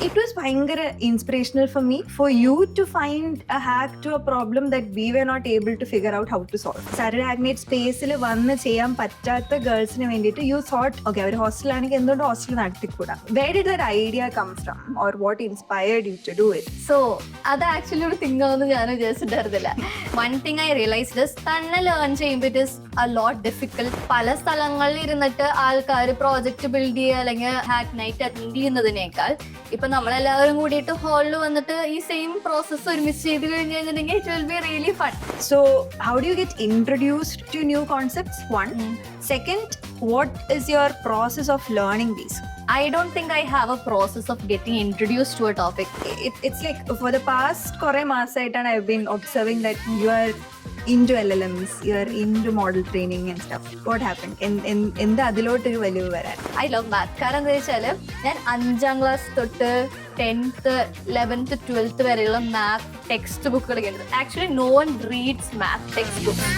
It was ഭയങ്കര inspirational for me, for you to find a hack to a problem that we were not able to figure out how to solve. Saturday Hacknate സ്പേസിൽ വന്ന് ചെയ്യാൻ പറ്റാത്ത ഗേൾസിന് വേണ്ടിയിട്ട് you thought, okay, അവർ ഹോസ്റ്റലാണെങ്കിൽ എന്തുകൊണ്ട് hostel നടത്തിക്കൂടാ? Where did that idea come from, or what inspired you to do it? So അത് actually ഒരു thing ആണെന്ന് ഞാൻ വിചാരിച്ചിട്ടുണ്ടായിരുന്നില്ല. വൺ തിങ് ഐ റിയലൈസ്ഡ് തന്നെ ലേൺ ചെയ്യുമ്പോൾ it is a lot difficult. പല സ്ഥലങ്ങളിൽ ഇരുന്നിട്ട് ആൾക്കാർ പ്രോജക്റ്റ് ബിൽഡ് ചെയ്യുക അല്ലെങ്കിൽ ഹാക്ക് നൈറ്റ് അറ്റൻഡ് ചെയ്യുന്നതിനേക്കാൾ ഇപ്പൊ നമ്മളെല്ലാവരും കൂടിയിട്ട് ഹാളിൽ വന്നിട്ട് ഈ സെയിം പ്രോസസ്സ് ഒരുമിച്ച് ചെയ്ത് കഴിഞ്ഞ് കഴിഞ്ഞിട്ടുണ്ടെങ്കിൽ it will be really fun. So how do you get introduced to new concepts? One. Second, what is your process of learning these? I don't think I have a process of getting introduced to a topic. It's like for the past kore maasayittana I've been observing that you are into LLMs, you are into model training and stuff. What happened? എന്താ അതിലോട്ടൊരു വലിവ് വരാൻ? I love math. കാരണം എന്താ വെച്ചാൽ ഞാൻ 5ാം class തൊട്ട് 10th, 11th, 12th വരെയുള്ള math text ബുക്കുകൾ കേട്ടത്. Actually no one reads math text book.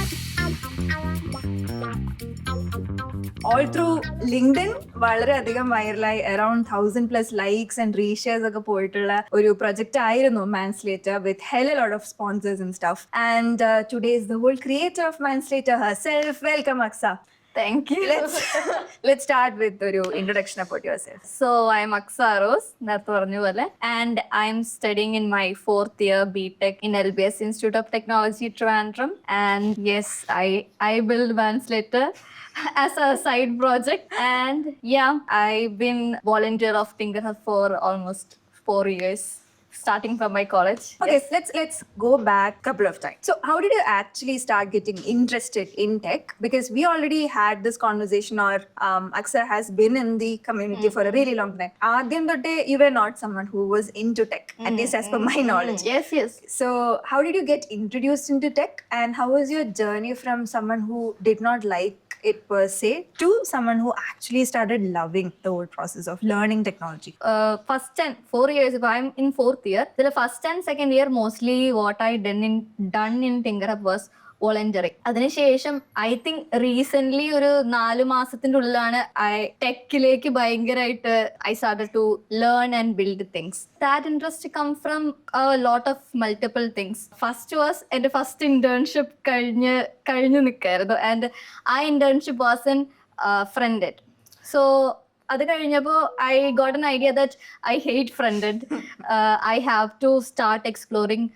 All through LinkedIn വളരെയധികം വൈറലായി around 1000+ likes and reshares ഒക്കെ പോയിട്ടുള്ള ഒരു പ്രൊജക്റ്റ് ആയിരുന്നു Manslater with hell a lot of sponsors and stuff. And today is the whole creator of Manslater herself. Welcome, Aksa. Thank you. Let's start with ഒരു introduction about yourself. So I'm Aksa Rose, നേരത്തെ പറഞ്ഞ പോലെ, and I'm studying in my 4th year BTech in LBS Institute of Technology, Trivandrum. And yes, I build Manslater as a side project. And yeah, I've been volunteer of TinkerHub for almost 4 years, starting from my college. Okay, let's go back a couple of times. So how did you actually start getting interested in tech? Because we already had this conversation, or Aksa has been in the community for a really long time. Adyam thotte you were not someone who was into tech, at least as per my knowledge. Yes. So how did you get introduced into tech, and how was your journey from someone who did not like it per se to someone who actually started loving the whole process of learning technology? First and 4 years, if I'm in 4th year, the first and second year mostly what I done in TinkerHub was voluntary. അതിനുശേഷം I think recent ഒരു 4 മാസത്തിന്റെ ഉള്ളിലാണ് ടെക്കിലേക്ക് ഭയങ്കരമായിട്ട് I started to learn and build things. That interest come from lot of multiple things. First was എൻ്റെ first internship കഴിഞ്ഞു നിൽക്കായിരുന്നു. And ആ internship was in frontend. So അത് കഴിഞ്ഞപ്പോൾ I got an idea that I hate frontend. I have to start exploring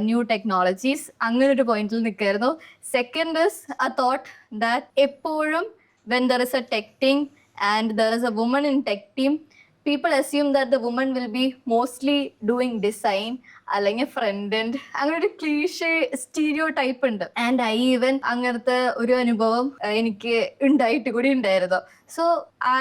new technologies. അങ്ങനെ ഒരു പോയിന്റിൽ നിൽക്കായിരുന്നു. Second is a thought that എപ്പോഴും when there is a tech team and there is a woman in tech team, people assume that the woman will be mostly doing design അല്ലെങ്കിൽ front end. അങ്ങനെ ഒരു cliche stereotype ഉണ്ട്. And I even അങ്ങനത്തെ ഒരു അനുഭവം എനിക്ക് ഉണ്ടായിട്ട് കൂടി ഉണ്ടായിരുന്നു. So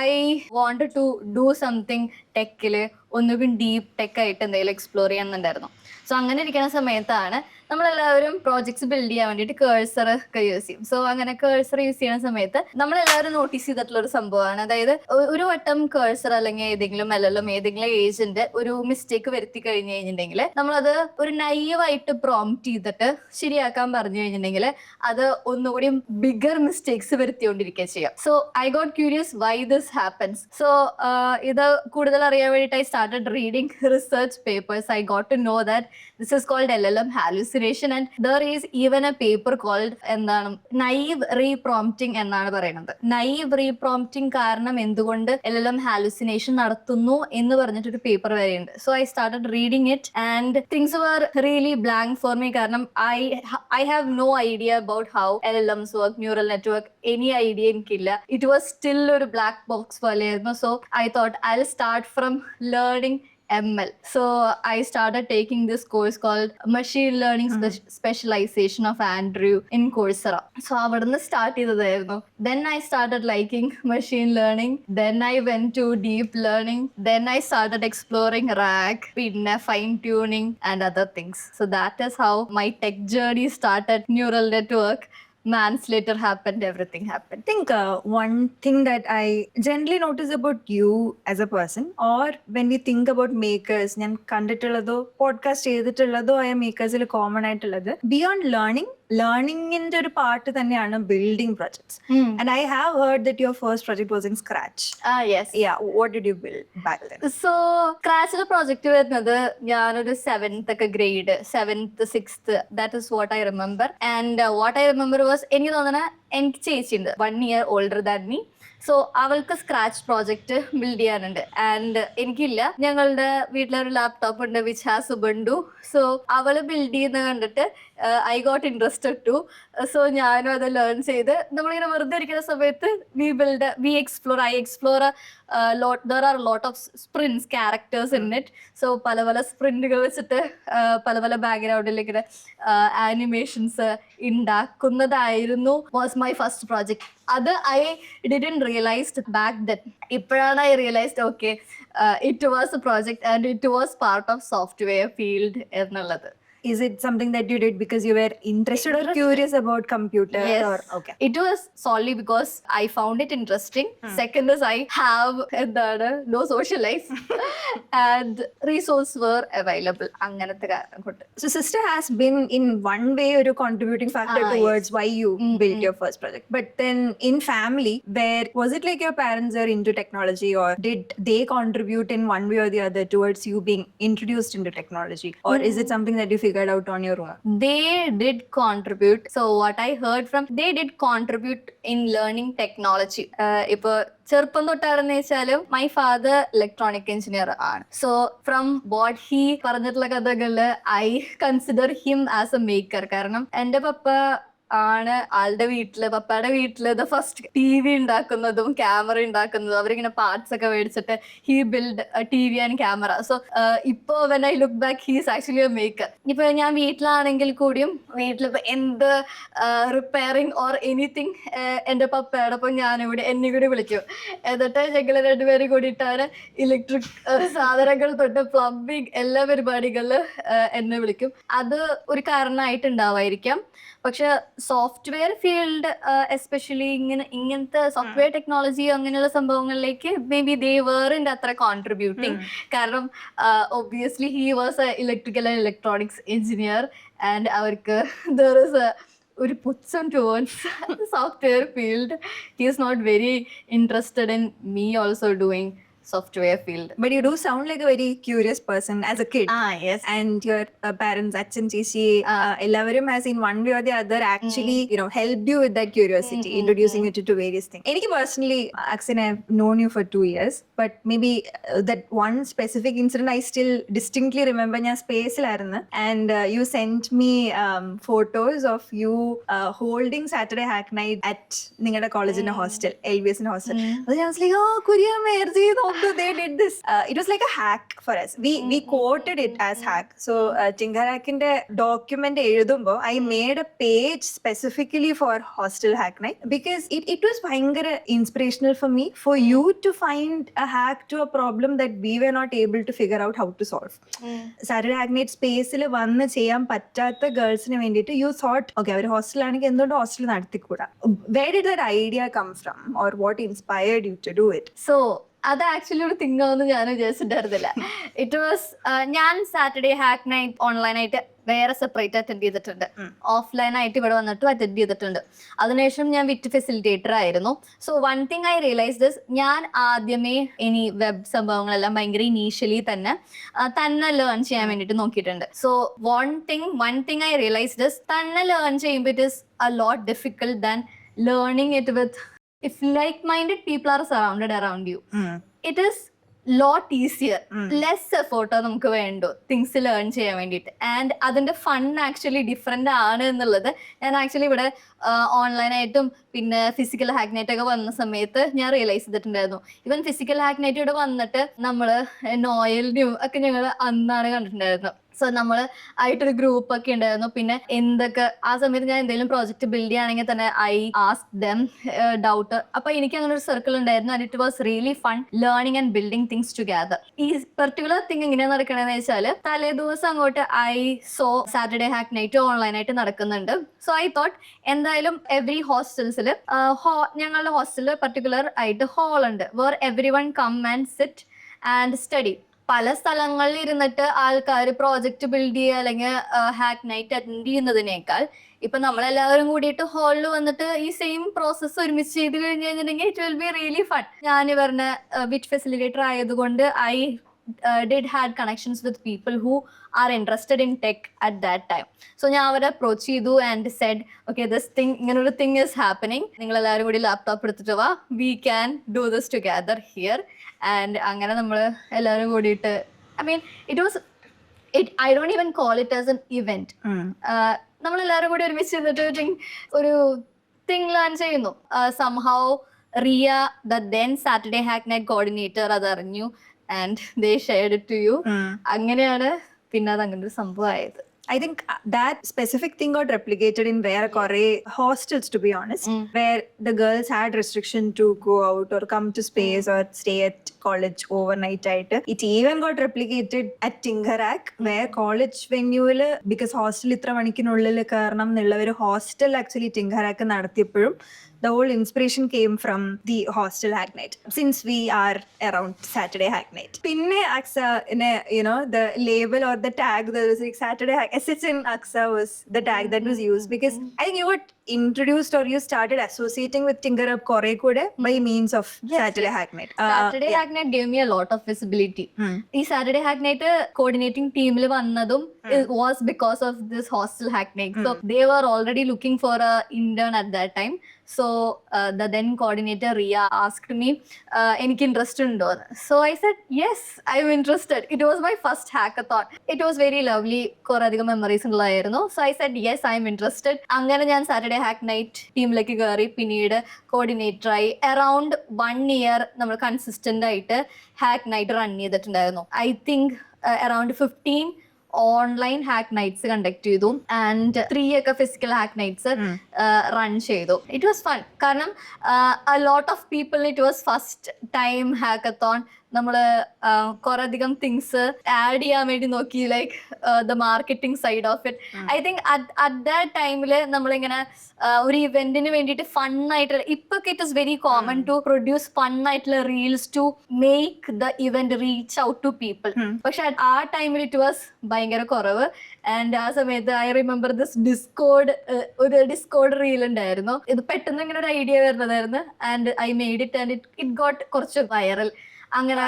I wanted to do something ടെക്കില് ഒന്നുകൂടി ഡീപ്പ് ടെക് ആയിട്ട് എന്തെങ്കിലും എക്സ്പ്ലോർ ചെയ്യാന്നുണ്ടായിരുന്നു. സോ അങ്ങനെ ഇരിക്കുന്ന സമയത്താണ് നമ്മളെല്ലാവരും പ്രോജക്ട്സ് ബിൽഡ് ചെയ്യാൻ വേണ്ടിയിട്ട് കേഴ്സർ ഒക്കെ യൂസ് ചെയ്യും. സോ അങ്ങനെ കേഴ്സർ യൂസ് ചെയ്യുന്ന സമയത്ത് നമ്മളെല്ലാവരും നോട്ടീസ് ചെയ്തിട്ടുള്ള ഒരു സംഭവമാണ്. അതായത് ഒരു വട്ടം കേഴ്സർ അല്ലെങ്കിൽ ഏതെങ്കിലും LLM ഏതെങ്കിലും ഏജന്റ് ഒരു മിസ്റ്റേക്ക് വരുത്തി കഴിഞ്ഞു കഴിഞ്ഞിട്ടുണ്ടെങ്കിൽ നമ്മളത് ഒരു നൈവായിട്ട് പ്രോംപ്റ്റ് ചെയ്തിട്ട് ശരിയാക്കാൻ പറഞ്ഞു കഴിഞ്ഞിട്ടുണ്ടെങ്കിൽ അത് ഒന്നുകൂടി ബിഗർ മിസ്റ്റേക്സ് വരുത്തിക്കൊണ്ടിരിക്കുക ചെയ്യാം. So I got curious why this happens. So ഇത് കൂടുതൽ അറിയാൻ വേണ്ടിയിട്ട് I started reading research papers. I got to know that this is called LLM hallucination, and there is even a paper called എന്താണ് naive reprompting എന്നാണ് പറയുന്നത്. naive reprompting കാരണം എന്തുകൊണ്ട് LLM hallucination നടത്തുന്നു എന്ന് പറഞ്ഞിട്ടൊരു പേപ്പർ വരെയുണ്ട്. So I started reading it and things were really blank for me. കാരണം I have no idea about how LLMs work, neural network, any idea എനിക്കില്ല. ഇറ്റ് വാസ് സ്റ്റിൽ ഒരു black box പോലെയായിരുന്നു. So I thought I will start from learning ML. So I started taking this course called Machine Learning Specialization of Andrew in Coursera. So avarna start cheyidayirunnu. Then I started liking machine learning. Then I went to deep learning. Then I started exploring RAG, pinna fine tuning and other things. So that is how my tech journey started. Neural network, Manslater happened, everything happened. I think one thing that I generally notice about you as a person, or when we think about makers, ഞാൻ കണ്ടിട്ടുള്ളതോ podcast ചെയ്തിട്ടുള്ളതോ ആയ മേക്കേഴ്സിൽ common ആയിട്ടുള്ളത്, beyond learning ലേണിംഗിന്റെ ഒരു part തന്നെയാണ് building projects. And I have heard that your first project was in scratch. Yes. What did you build back then? So സ്ക്രാച്ചിലെ project വരുന്നത് ഞാനൊരു 7th ഒക്കെ grade, 7th 6th, that is what I remember. And what I remember was, എനിക്ക് തോന്നുന്ന എനിക്ക് ചേച്ചിയുണ്ട് 1 year older than me. സോ അവൾക്ക് സ്ക്രാച്ച് പ്രോജക്റ്റ് ബിൽഡ് ചെയ്യാനുണ്ട് ആൻഡ് എനിക്കില്ല. ഞങ്ങളുടെ വീട്ടിലൊരു ലാപ്ടോപ്പ് ഉണ്ട് വിച്ച് ഹാസ് ഉബുണ്ടു. സോ അവള് ബിൽഡ് ചെയ്യുന്ന കണ്ടിട്ട് I got interested to. So ഞാനും അത് ലേൺ ചെയ്ത് നമ്മളിങ്ങനെ വെറുതെ ഇരിക്കുന്ന സമയത്ത് I explore there are a lot of sprints characters in it. So പല സ്പ്രിന്റുകൾ വെച്ചിട്ട് പല ബാക്ക്ഗ്രൗണ്ടിൽ ഇങ്ങനെ ആനിമേഷൻസ് ഉണ്ടാക്കുന്നതായിരുന്നു വാസ് മൈ ഫസ്റ്റ് പ്രോജക്റ്റ്. അത് I didn't realised back then. ഇപ്പോഴാണ് I realised okay it was a project and it was part of software field എന്നുള്ളത്. Is it something that you did because you were interested or curious about computer? Yes. Or okay, It was solely because I found it interesting. Second is I have no social life and resources were available. അങ്ങനത്തെ കാരണം കൊണ്ട്. so sister has been in one way a contributing factor towards why you built your first project. But then in family, where was it like your parents are into technology, or did they contribute in one way or the other towards you being introduced into technology, or is it something that you figured out on your own? They did contribute. So what I heard from, they did contribute in learning technology. ഇപ്പൊ ചെറുപ്പം തൊട്ടാണെന്ന് വെച്ചാലും my father electronic engineer ആണ്. So from what he പറഞ്ഞിട്ടുള്ള കഥകളില് I consider him as a maker. കാരണം എന്റെ പപ്പ ആണ് പപ്പയുടെ വീട്ടില് ദ ഫസ്റ്റ് TV ഉണ്ടാക്കുന്നതും ക്യാമറ ഉണ്ടാക്കുന്നതും. അവരിങ്ങനെ പാർട്സ് ഒക്കെ മേടിച്ചിട്ട് he build TV and camera. So ഇപ്പോ when I look back he is actually a maker. ഇപ്പൊ ഞാൻ വീട്ടിലാണെങ്കിൽ കൂടിയും വീട്ടിലിപ്പോ എന്ത് റിപ്പയറിങ് ഓർ എനിത്തിങ് എന്റെ പപ്പയോടൊപ്പം ഞാനിവിടെ എന്നെ കൂടി വിളിക്കും. എന്നിട്ട് ഞങ്ങൾ രണ്ടുപേരും കൂടിയിട്ടാണ് ഇലക്ട്രിക് സാധനങ്ങൾ തൊട്ട് പ്ലംബിങ് എല്ലാ പരിപാടികളിലും എന്നെ വിളിക്കും. അത് ഒരു കാരണമായിട്ടുണ്ടാവായിരിക്കാം. പക്ഷെ സോഫ്റ്റ്വെയർ ഫീൽഡ് എസ്പെഷ്യലി ഇങ്ങനത്തെ സോഫ്റ്റ്വെയർ ടെക്നോളജി അങ്ങനെയുള്ള സംഭവങ്ങളിലേക്ക് മേ ബി ദേ വേറിന്റെ അത്ര കോൺട്രിബ്യൂട്ടിങ്. കാരണം obviously he was a electrical and electronics engineer and അവർക്ക് ദർ ഇസ് ഒരു പുച്ഛം towards software field. He is not very interested in me also doing software field. But you do sound like a very curious person as a kid. Yes. And your parents, Achan Chichi, Ellavarum has in one way or the other actually, helped you with that curiosity, introducing you to various things. Any personally, Aksan, I've known you for 2 years, but maybe that one specific incident I still distinctly remember. ഞാൻ സ്പേസിലായിരുന്നു and you sent me photos of you holding Saturday Hack Night at നിങ്ങളുടെ കോളേജിന്റെ hostel, LBS hostel. അത് ഞാൻ like, oh, Kuriya Merji, they did this. It was like a hack for us. We quoted it as hack. So TinkerHubന്റെ document എഴുതുമ്പോൾ I made a page specifically for hostel hack night because it was ഭയങ്കര inspirational for me, for you to find a hack to a problem that we were not able to figure out how to solve. Saturday hack night സ്പേസിൽ വന്ന് ചെയ്യാൻ പറ്റാത്ത ഗേൾസിന് വേണ്ടിയിട്ട് you thought, okay, അവർ ഹോസ്റ്റലാണെങ്കിൽ എന്തുകൊണ്ട് hostel നടത്തിക്കൂടാ? Where did that idea come from, or what inspired you to do it? So അത് actually ഒരു തിങ്ങാവെന്ന് ഞാൻ വിചാരിച്ചിട്ടുണ്ടായിരുന്നില്ല. It was ഞാൻ സാറ്റർഡേ ഹാക്ക് നൈറ്റ് ഓൺലൈനായിട്ട് വേറെ സെപ്പറേറ്റ് അറ്റൻഡ് ചെയ്തിട്ടുണ്ട്, ഓഫ്ലൈൻ ആയിട്ട് ഇവിടെ വന്നിട്ട് അറ്റൻഡ് ചെയ്തിട്ടുണ്ട്. അതിനുശേഷം ഞാൻ വിറ്റ് ഫെസിലിറ്റേറ്റർ ആയിരുന്നു. So one thing I realised is, ഞാൻ ആദ്യമേ ഇനി വെബ് സംഭവങ്ങളെല്ലാം ഭയങ്കര ഇനീഷ്യലി തന്നെ ലേൺ ചെയ്യാൻ വേണ്ടിയിട്ട് നോക്കിയിട്ടുണ്ട്. So one thing I realised is, തന്നെ ലേൺ ചെയ്യുമ്പോൾ it is a lot difficult than learning it with if like-minded people are surrounded around you. It is lot easier, less effort നമുക്ക് വേണ്ടു things learn ചെയ്യാൻ വേണ്ടിയിട്ട്. And അതിന്റെ fun actually different ആണ് എന്നുള്ളത് ഞാൻ ആക്ച്വലി ഇവിടെ ഓൺലൈനായിട്ടും പിന്നെ ഫിസിക്കൽ ഹാക്ക് നൈറ്റ് ഒക്കെ വന്ന സമയത്ത് ഞാൻ റിയലൈസ് ചെയ്തിട്ടുണ്ടായിരുന്നു. ഈവൻ ഫിസിക്കൽ ഹാക്ക് നൈറ്റ് ഇവിടെ വന്നിട്ട് നമ്മള് നോയലിനും ഒക്കെ ഞങ്ങൾ അന്നാണ് കണ്ടിട്ടുണ്ടായിരുന്നു. സോ നമ്മൾ ആയിട്ടൊരു ഗ്രൂപ്പ് ഒക്കെ ഉണ്ടായിരുന്നു. പിന്നെ എന്തൊക്കെ ആ സമയത്ത് ഞാൻ എന്തെങ്കിലും പ്രോജക്റ്റ് ബിൽഡ് ചെയ്യുകയാണെങ്കിൽ തന്നെ ഐ ആസ്ക് ദം ഡൗട്ട്. അപ്പൊ എനിക്ക് അങ്ങനെ ഒരു സർക്കിൾ ഉണ്ടായിരുന്നു. And it was really fun learning and building things together. ഈ പെർട്ടിക്കുലർ തിങ് എങ്ങനെയാ നടക്കണമെന്ന് വെച്ചാൽ, തലേ ദിവസം അങ്ങോട്ട് I saw Saturday hack night ഓൺലൈനായിട്ട് നടക്കുന്നുണ്ട്. സോ ഐ തോട്ട് എന്തായാലും എവറി ഹോസ്റ്റൽസിൽ ഞങ്ങളുടെ ഹോസ്റ്റലിൽ പർട്ടിക്കുലർ ആയിട്ട് ഹാൾ ഉണ്ട്, where everyone come and sit and study. പല സ്ഥലങ്ങളിൽ ഇരുന്നിട്ട് ആൾക്കാർ പ്രോജക്റ്റ് ബിൽഡ് ചെയ്യുക അല്ലെങ്കിൽ ഹാക്ക് നൈറ്റ് അറ്റൻഡ് ചെയ്യുന്നതിനേക്കാൾ ഇപ്പൊ നമ്മളെല്ലാവരും കൂടിയിട്ട് ഹാളിൽ വന്നിട്ട് ഈ സെയിം പ്രോസസ്സ് ഒരുമിച്ച് ചെയ്ത് കഴിഞ്ഞ് കഴിഞ്ഞിട്ടുണ്ടെങ്കിൽ it will be really fun. ഞാൻ പറഞ്ഞ ബിറ്റ് ഫെസിലിറ്റേറ്റർ ആയതുകൊണ്ട് I did had connections with people who are interested in tech at that time. So ഞാൻ അവരെ അപ്രോച്ച് ചെയ്തു and said, okay, this thing, ഇങ്ങനൊരു thing is happening. നിങ്ങൾ എല്ലാവരും കൂടി ലാപ്ടോപ്പ് എടുത്തിട്ട് വാ, we can do this together here. And അങ്ങനെ നമ്മൾ എല്ലാവരും കൂടിയിട്ട്, I mean, I don't even call it as an event. നമ്മളെല്ലാവരും കൂടി ഒരുമിച്ച് ചെയ്തിട്ട് ഒരു തിങ് ലേൺ ചെയ്യുന്നു. somehow Riya, the then Saturday Hack Night coordinator, അതറിഞ്ഞു and they shared it to you. അങ്ങനെയാണ് പിന്നെ അത് അങ്ങനെ ഒരു സംഭവമായത്. I think that specific thing got replicated in where kore hostels, to be honest, where the girls had restriction to go out or come to space or stay at college overnight. It even got replicated at TinkerHub, where college venue, because hostel itra manikkinullil karanam ennulla oru hostel actually TinkerHub nadathiyappoഴും the whole inspiration came from the hostel hack night, since we are around Saturday hack night. Pinne Aksa, the label or the tag, there was like Saturday hack, SHN Aksa was the tag that was used, because I think you got introduced or you started associating with TinkerHub kore kude by means of Saturday hack night. Saturday hack night gave me a lot of visibility. ഈ Saturday hack night coordinating teamil vannadum was because of this hostel hack night. So they were already looking for a intern at that time. So the then coordinator Riya asked me, എനിക്ക് interest ഉണ്ടോ? So I said yes, I'm interested. It was my first hackathon. It was very lovely. കുറെ അധികം memories ഉള്ളതായിരുന്നു. So I said yes, I'm interested. അങ്ങനെ ഞാൻ Saturday hack night ടീമിലേക്ക് കയറി, പിന്നീട് കോർഡിനേറ്ററായി. അറൌണ്ട് 1 year നമ്മൾ കൺസിസ്റ്റന്റ് ആയിട്ട് ഹാക്ക് നൈറ്റ് റൺ ചെയ്തിട്ടുണ്ടായിരുന്നു. I think around 15 online hack nights conduct ചെയ്തു ആൻഡ് 3 ഒക്കെ ഫിസിക്കൽ ഹാക്ക് നൈറ്റ്സ് റൺ ചെയ്തു. It was fun. കാരണം a lot of people, it was first time hackathon. നമ്മൾ കുറെ അധികം തിങ്സ് ആഡ് ചെയ്യാൻ വേണ്ടി നോക്കി, like the marketing side of it. I think at that ടൈമില് നമ്മളിങ്ങനെ ഒരു ഇവന്റിന് വേണ്ടിയിട്ട് ഫണ്ണായിട്ടുള്ള, ഇപ്പൊ it is very common to produce ഫണ്ണായിട്ടുള്ള reels to make the event reach out to people. പക്ഷെ ആ ടൈമിൽ ഇറ്റ് വാസ് ഭയങ്കര കുറവ്. ആൻഡ് ആ സമയത്ത് ഐ റിമെമ്പർ ദിസ് ഒരു ഡിസ്കോഡ് റീൽ ഉണ്ടായിരുന്നു. ഇത് പെട്ടെന്ന് ഇങ്ങനെ ഒരു ഐഡിയ വരുന്നതായിരുന്നു and I made it and it got കുറച്ച് വൈറൽ. അങ്ങനെ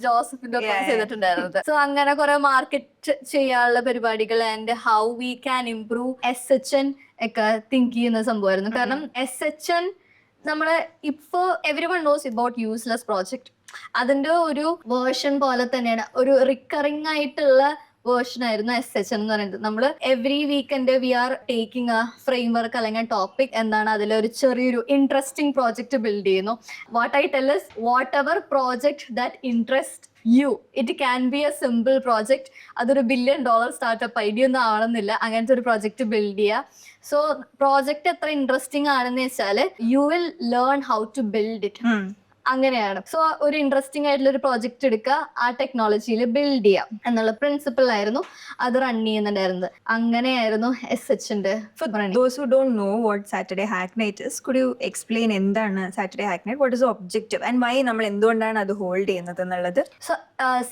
ജോസഫിന്റെ ഒപ്പം ചെയ്തിട്ടുണ്ടായിരുന്നത്. സോ അങ്ങനെ കുറെ മാർക്കറ്റ് ചെയ്യാനുള്ള പരിപാടികൾ and how we can improve SHN ഒക്കെ തിങ്ക് ചെയ്യുന്ന സംഭവമായിരുന്നു. കാരണം SHN നമ്മള് ഇപ്പോ everyone knows about useless project, അതിന്റെ ഒരു വേർഷൻ പോലെ തന്നെയാണ്, ഒരു റിക്കറിംഗ് ആയിട്ടുള്ള വേർഷൻ ആയിരുന്നു SHN എന്ന് പറയുന്നത്. നമ്മൾ every weekend we are taking a framework അല്ലെങ്കിൽ ടോപ്പിക് എന്താണ്, അതിലൊരു ചെറിയൊരു ഇൻട്രസ്റ്റിംഗ് പ്രോജക്റ്റ് ബിൽഡ് ചെയ്യുന്നു. What I tell is, whatever project that interest you, it can be a simple project. അതൊരു $1 billion സ്റ്റാർട്ടപ്പ് ഐഡിയ ഒന്നും ആണെന്നില്ല. അങ്ങനത്തെ ഒരു പ്രോജക്റ്റ് ബിൽഡ് ചെയ്യുക. സോ പ്രോജക്റ്റ് എത്ര ഇൻട്രസ്റ്റിംഗ് ആണെന്ന് വെച്ചാൽ you will learn how to build it. അങ്ങനെയാണ്. സോ ഒരു ഇൻട്രസ്റ്റിംഗ് ആയിട്ടുള്ള ഒരു പ്രോജക്റ്റ് എടുക്കുക, ആ ടെക്നോളജിയിൽ ബിൽഡ് ചെയ്യാം എന്നുള്ള പ്രിൻസിപ്പിൾ ആയിരുന്നു അത് റൺ ചെയ്യുന്നുണ്ടായിരുന്നത്. അങ്ങനെയായിരുന്നു SHന്റെ. For those who don't know what Saturday Hack Night is, could you explain എന്താണ് Saturday Hack Night? What is the objective and why നമ്മൾ എന്തുകൊണ്ടാണ് അത് ഹോൾഡ് ചെയ്യുന്നത് എന്നുള്ളത്? So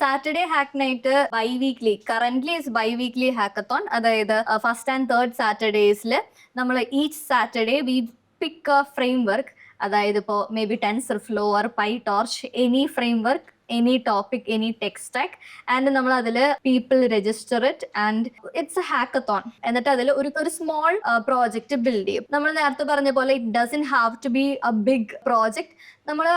Saturday hack night biweekly, currently is biweekly hackathon. അതായത് first and third സാറ്റർഡേസിൽ നമ്മൾ each Saturday we pick a framework. അതായത് ഇപ്പോൾ maybe TensorFlow or PyTorch, any framework, any topic, any tech stack, and നമ്മൾ അതിൽ people register it and it's a hackathon. എന്നിട്ട് അതിൽ ഒരു small project build ചെയ്യും. നമ്മൾ നേരത്തെ പറഞ്ഞ പോലെ it doesn't have to be a big project. നമ്മൾ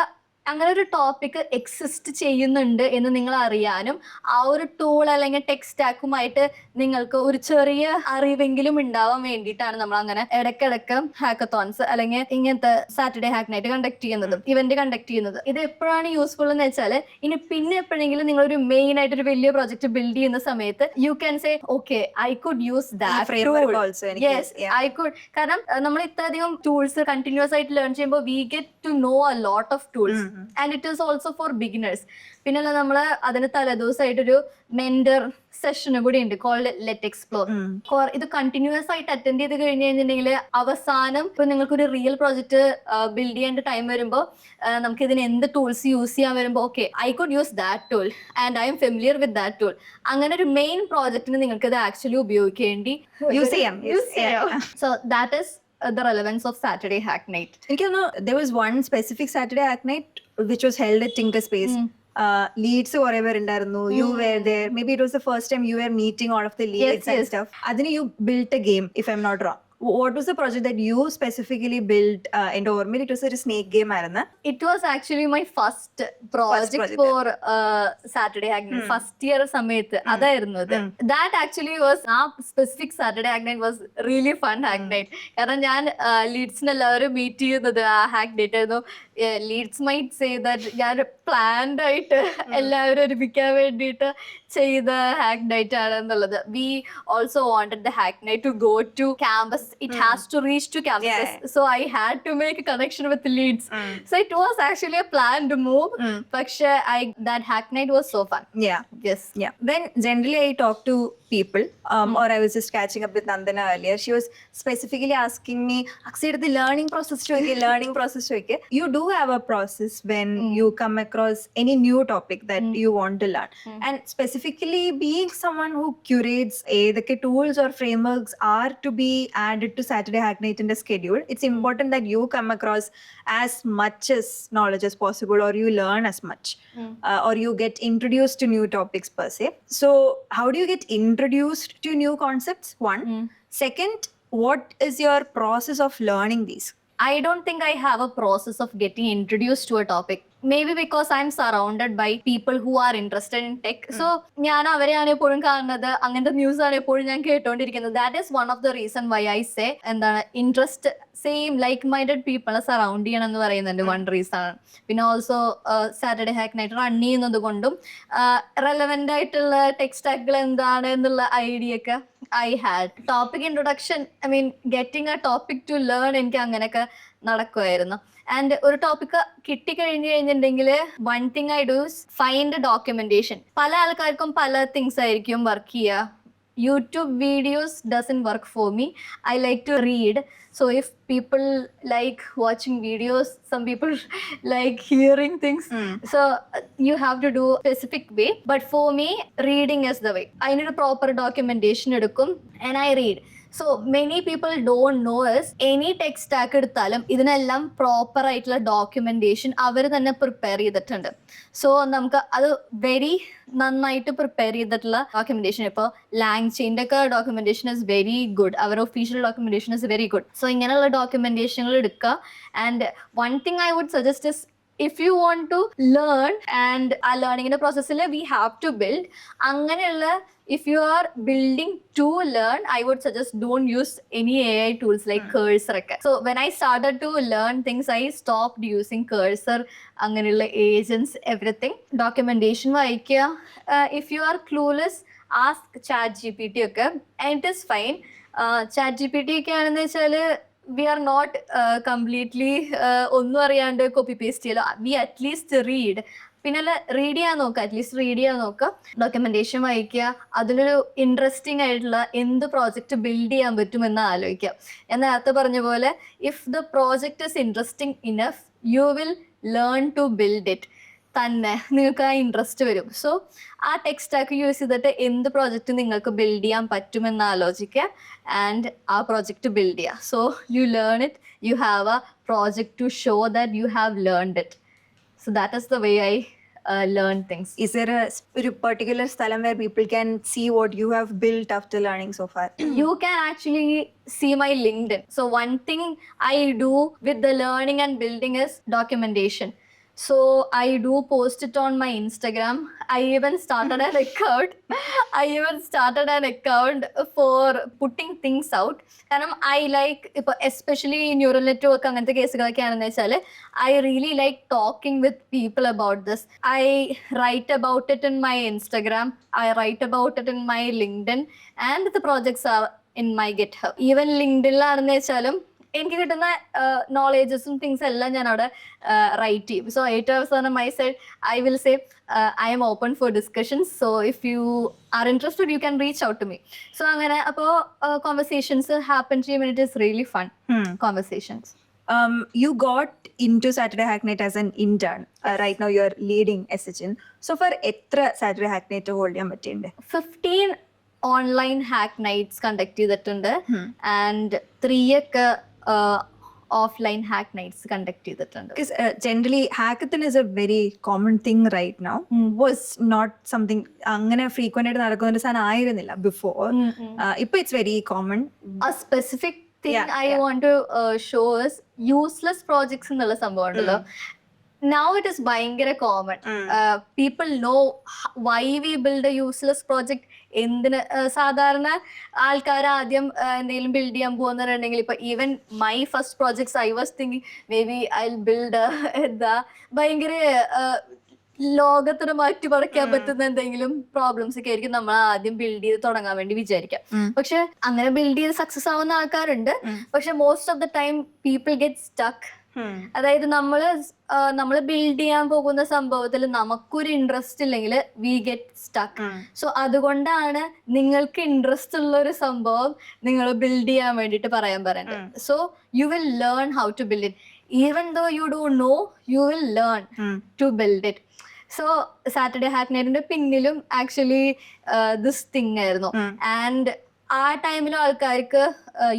അങ്ങനെ ഒരു ടോപ്പിക് എക്സിസ്റ്റ് ചെയ്യുന്നുണ്ട് എന്ന് നിങ്ങൾ അറിയാനും ആ ഒരു ടൂൾ അല്ലെങ്കിൽ ടെക് സ്റ്റാക്കുമായിട്ട് നിങ്ങൾക്ക് ഒരു ചെറിയ അറിവെങ്കിലും ഉണ്ടാവാൻ വേണ്ടിയിട്ടാണ് നമ്മൾ അങ്ങനെ ഇടയ്ക്കിടയ്ക്ക് ഹാക്കത്തോൺസ് അല്ലെങ്കിൽ ഇങ്ങനത്തെ സാറ്റർഡേ ഹാക്ക് നൈറ്റ് കണ്ടക്ട് ചെയ്യുന്നത്, ഇവന്റ് കണ്ടക്ട് ചെയ്യുന്നത്. ഇത് എപ്പോഴാണ് യൂസ്ഫുൾ എന്ന് വെച്ചാൽ, ഇനി പിന്നെ എപ്പോഴെങ്കിലും നിങ്ങൾ ഒരു മെയിൻ ആയിട്ട് ഒരു വലിയ പ്രോജക്റ്റ് ബിൽഡ് ചെയ്യുന്ന സമയത്ത് you can say okay I could use that tool. Yes, I could. കാരണം നമ്മൾ ഇത്രയധികം ടൂൾസ് കണ്ടിന്യൂസ് ആയിട്ട് ലേൺ ചെയ്യുമ്പോൾ we get to know a lot of tools. And it is also for beginners. പിന്നെ നമ്മള് അതിന് തലേദിവസമായിട്ടൊരു മെന്റർ സെഷനും കൂടി ഉണ്ട് കോൾഡ് ലെറ്റ് എക്സ്പ്ലോർ. ഇത് കണ്ടിന്യൂസ് ആയിട്ട് അറ്റൻഡ് ചെയ്ത് കഴിഞ്ഞ് കഴിഞ്ഞിട്ടുണ്ടെങ്കിൽ അവസാനം ഇപ്പൊ നിങ്ങൾക്കൊരു റിയൽ പ്രോജക്റ്റ് ബിൽഡ് ചെയ്യേണ്ട ടൈം വരുമ്പോൾ നമുക്ക് ഇതിന് എന്ത് ടൂൾസ് യൂസ് ചെയ്യാൻ വരുമ്പോൾ okay I could use that tool and I M familiar with that tool. അങ്ങനെ ഒരു മെയിൻ പ്രോജക്റ്റിന് നിങ്ങൾക്ക് ഇത് ആക്ച്വലി ഉപയോഗിക്കേണ്ടി യൂസ് ചെയ്യാം. So that is the relevance of Saturday Hack Night. There was one specific Saturday Hack Night which was held at Tinker Space. Leads കുറെ പേരുണ്ടായിരുന്നു. You were there. Maybe it was the first time you were meeting all of the leads and stuff. Adine you built a game, if I'm not wrong. What was the project that you specifically built in Overmill? It was a snake game ആയിരുന്നു. It was actually my first project for Saturday Hack Night. First year സമയത്ത് അതായിരുന്നു അത്. That actually was ആ specific Saturday Hack Night was really fun hack night. കാരണം ഞാൻ ലീഡ്സിനെ എല്ലാവരും meet ചെയ്യുന്നത് ആ ഹാക്ക് ഡേറ്റ് ആയിരുന്നു. ലീഡ്സ് മൈറ്റ് സേ ദാറ്റ് ഞാൻ പ്ലാൻഡ് ആയിട്ട് എല്ലാവരും ഒരുമിക്കാൻ വേണ്ടിയിട്ട് ചെയ്ത ഹാക്ക് നൈറ്റ് ആണ് എന്നുള്ളത്. We also wanted the hack night to go to campus. It has to reach to campus. So I had to make a connection with Leeds. So it was actually a planned move. പക്ഷേ that hack night was so fun. Yeah. Yes. Yeah. When generally I talk to people, or I was just catching up with Nandana earlier, she was specifically asking me, Aksa, the learning process choike. You do have a process when you come across any new topic that you want to learn. And specifically being someone who curates the tools or frameworks are to be added to Saturday Hack Night in the schedule, it's important that you come across as much as knowledge as possible, or you learn as much, or you get introduced to new topics per se. So how do you get introduced to new concepts? One. Second, what is your process of learning these? I don't think I have a process of getting introduced to a topic. Maybe because I'm surrounded by people who are interested in tech. So ഞാൻ അവരെയാണ് എപ്പോഴും കാണുന്നത്, അങ്ങനത്തെ news ആണ് എപ്പോഴും ഞാൻ കേട്ടോണ്ടിരിക്കുന്നത്. That is one of the reason why I say എന്താണ് interest same like minded പീപ്പിളെ സറൗണ്ട് ചെയ്യണം എന്ന് പറയുന്നുണ്ട് വൺ റീസൺ ആണ്. പിന്നെ also Saturday hack night run ചെയ്യുന്നത് കൊണ്ടും റെലവെന്റ് ആയിട്ടുള്ള ടെക് സ്റ്റാക്കുകൾ എന്താണ് എന്നുള്ള ഐഡിയ ഒക്കെ I had. Topic introduction, I mean getting a topic to learn എനിക്ക് അങ്ങനെയൊക്കെ നടക്കുമായിരുന്നു. ആൻഡ് ഒരു ടോപ്പിക്ക് കിട്ടിക്കഴിഞ്ഞു കഴിഞ്ഞിട്ടുണ്ടെങ്കിൽ one thing I do find documentation. പല ആൾക്കാർക്കും പല തിങ്സ് ആയിരിക്കും വർക്ക് ചെയ്യുക. YouTube videos doesn't work for me. I like to read. So if people like watching videos, some people like hearing things. So you have to do a specific way. But for me, reading is the way. I need a proper documentation edukum and I read. So many people don't know is any tech stack എടുത്താലും ഇതിനെല്ലാം proper ആയിട്ടുള്ള documentation അവർ തന്നെ prepare ചെയ്തിട്ടുണ്ട്. So നമുക്ക് അത് very നന്നായിട്ട് prepare ചെയ്തിട്ടുള്ള documentation. ഇപ്പോൾ ലാങ്ചെയിൻ്റെ ഒക്കെ ഡോക്യുമെന്റേഷൻ ഇസ് വെരി ഗുഡ്. അവർ official documentation is very good. So ഇങ്ങനെയുള്ള ഡോക്യുമെന്റേഷനുകൾ എടുക്കുക. And one thing I would suggest is if you want to learn and ആ ലേണിങ്ങിന്റെ പ്രോസസ്സിൽ we have to build അങ്ങനെയുള്ള if you are building to learn, I would suggest don't use any AI tools like Cursor. So when I started to learn things, I stopped using Cursor, അങ്ങനെയുള്ള agents, everything. Documentation വായിക്കുക. If you are clueless, ask ChatGPT ഒക്കെ and it is fine. ChatGPT ഒക്കെ ആണെന്ന് വെച്ചാൽ we are not completely ഒന്നും അറിയാണ്ട് copy paste ചെയ്യലോ. We at least read. പിന്നെ റീഡ് ചെയ്യാൻ നോക്കുക, അറ്റ്ലീസ്റ്റ് റീഡ് ചെയ്യാൻ നോക്കുക. ഡോക്യുമെന്റേഷൻ വായിക്കുക. അതിലൊരു ഇൻട്രസ്റ്റിംഗ് ആയിട്ടുള്ള എന്ത് പ്രോജക്റ്റ് ബിൽഡ് ചെയ്യാൻ പറ്റുമെന്ന് ആലോചിക്കുക. ഞാൻ നേരത്തെ പറഞ്ഞ പോലെ if the project is interesting enough you will learn to build it. തന്നെ നിങ്ങൾക്ക് ആ ഇൻട്രസ്റ്റ് വരും. സോ ആ ടെക് സ്റ്റാക്ക് യൂസ് ചെയ്തിട്ട് എന്ത് പ്രോജക്റ്റ് നിങ്ങൾക്ക് ബിൽഡ് ചെയ്യാൻ പറ്റുമെന്ന് ആലോചിക്കുക ആൻഡ് ആ പ്രോജക്റ്റ് ബിൽഡ് ചെയ്യുക. So you learn it, you have a project to show that you have learned it. So that is the way I learn things. Is there a particular സ്ഥലം where people can see what you have built after learning so far? You can actually see my LinkedIn. So one thing I do with the learning and building is documentation. So I do post it on my Instagram. I even started an account for putting things out. കാരണം I like, especially neural network അങ്ങനത്തെ കേസുകളൊക്കെ ആണെന്ന് വെച്ചാൽ I really like talking with people about this. I write about it in my Instagram. I write about it in my LinkedIn and the projects are in my GitHub. Even LinkedIn ആണെന്ന് വെച്ചാലും എനിക്ക് കിട്ടുന്ന നോളേജസും things എല്ലാം ഞാൻ അവിടെ right ചെയ്യും. So ഏറ്റവും അവസാനം my side I will say I am open for discussions, so if you are interested you can reach out to me. So അങ്ങനെ അപ്പോൾ കോൺവെർസേഷൻസ് ഹാപ്പൻ ചെയ്യും. It is really fun conversations. You got into Saturday Hack Night as an intern. Right now you're leading SHN. So for എത്ര Saturday Hack Night hold ചെയ്യാൻ പറ്റിയിട്ടുണ്ട്? 15 online hack nights conduct ചെയ്തിട്ടുണ്ട് and 3 ഒക്കെ offline hack nights conduct ചെയ്തിട്ടുണ്ട്. Because generally hackathon is a very common thing right now. Was not something അങ്ങനെ frequent ആയിട്ട് നടക്കുന്ന ഒരു സാധനം ആയിരുന്നില്ല before. ഇപ്പൊ it's very common. A specific thing I want to show is useless projects എന്നുള്ള സംഭവം ഉണ്ടല്ലോ. Now it is ഭയങ്കര common. People know why we build a useless project. എന്തിന് സാധാരണ ആൾക്കാർ ആദ്യം എന്തെങ്കിലും ബിൽഡ് ചെയ്യാൻ പോകുന്നുണ്ടെങ്കിൽ ഇപ്പൊ even my first projects I was thinking may be I build എന്താ ഭയങ്കര ലോകത്തിന് മാറ്റി പറിക്കാൻ പറ്റുന്ന എന്തെങ്കിലും പ്രോബ്ലംസ് ഒക്കെ ആയിരിക്കും നമ്മൾ ആദ്യം ബിൽഡ് ചെയ്ത് തുടങ്ങാൻ വേണ്ടി വിചാരിക്കാം. പക്ഷെ അങ്ങനെ ബിൽഡ് ചെയ്ത് സക്സസ് ആവുന്ന ആൾക്കാരുണ്ട്. പക്ഷെ most of the time people get stuck. അതായത് നമ്മള് ബിൽഡ് ചെയ്യാൻ പോകുന്ന സംഭവത്തിൽ നമുക്കൊരു ഇൻട്രസ്റ്റ് ഇല്ലെങ്കിൽ വി ഗെറ്റ് സ്റ്റക്ക്. സോ അതുകൊണ്ടാണ് നിങ്ങൾക്ക് ഇൻട്രസ്റ്റ് ഉള്ള ഒരു സംഭവം നിങ്ങൾ ബിൽഡ് ചെയ്യാൻ വേണ്ടിട്ട് പറയുന്നത്. So you will learn how to build it. Even though you don't know, you will learn to build it. So Saturday hack നൈറ്റിന്റെ പിന്നിലും ആക്ച്വലി ദിസ് തിങ് ആയിരുന്നു. ആൻഡ് ആ ടൈമിലും ആൾക്കാർക്ക്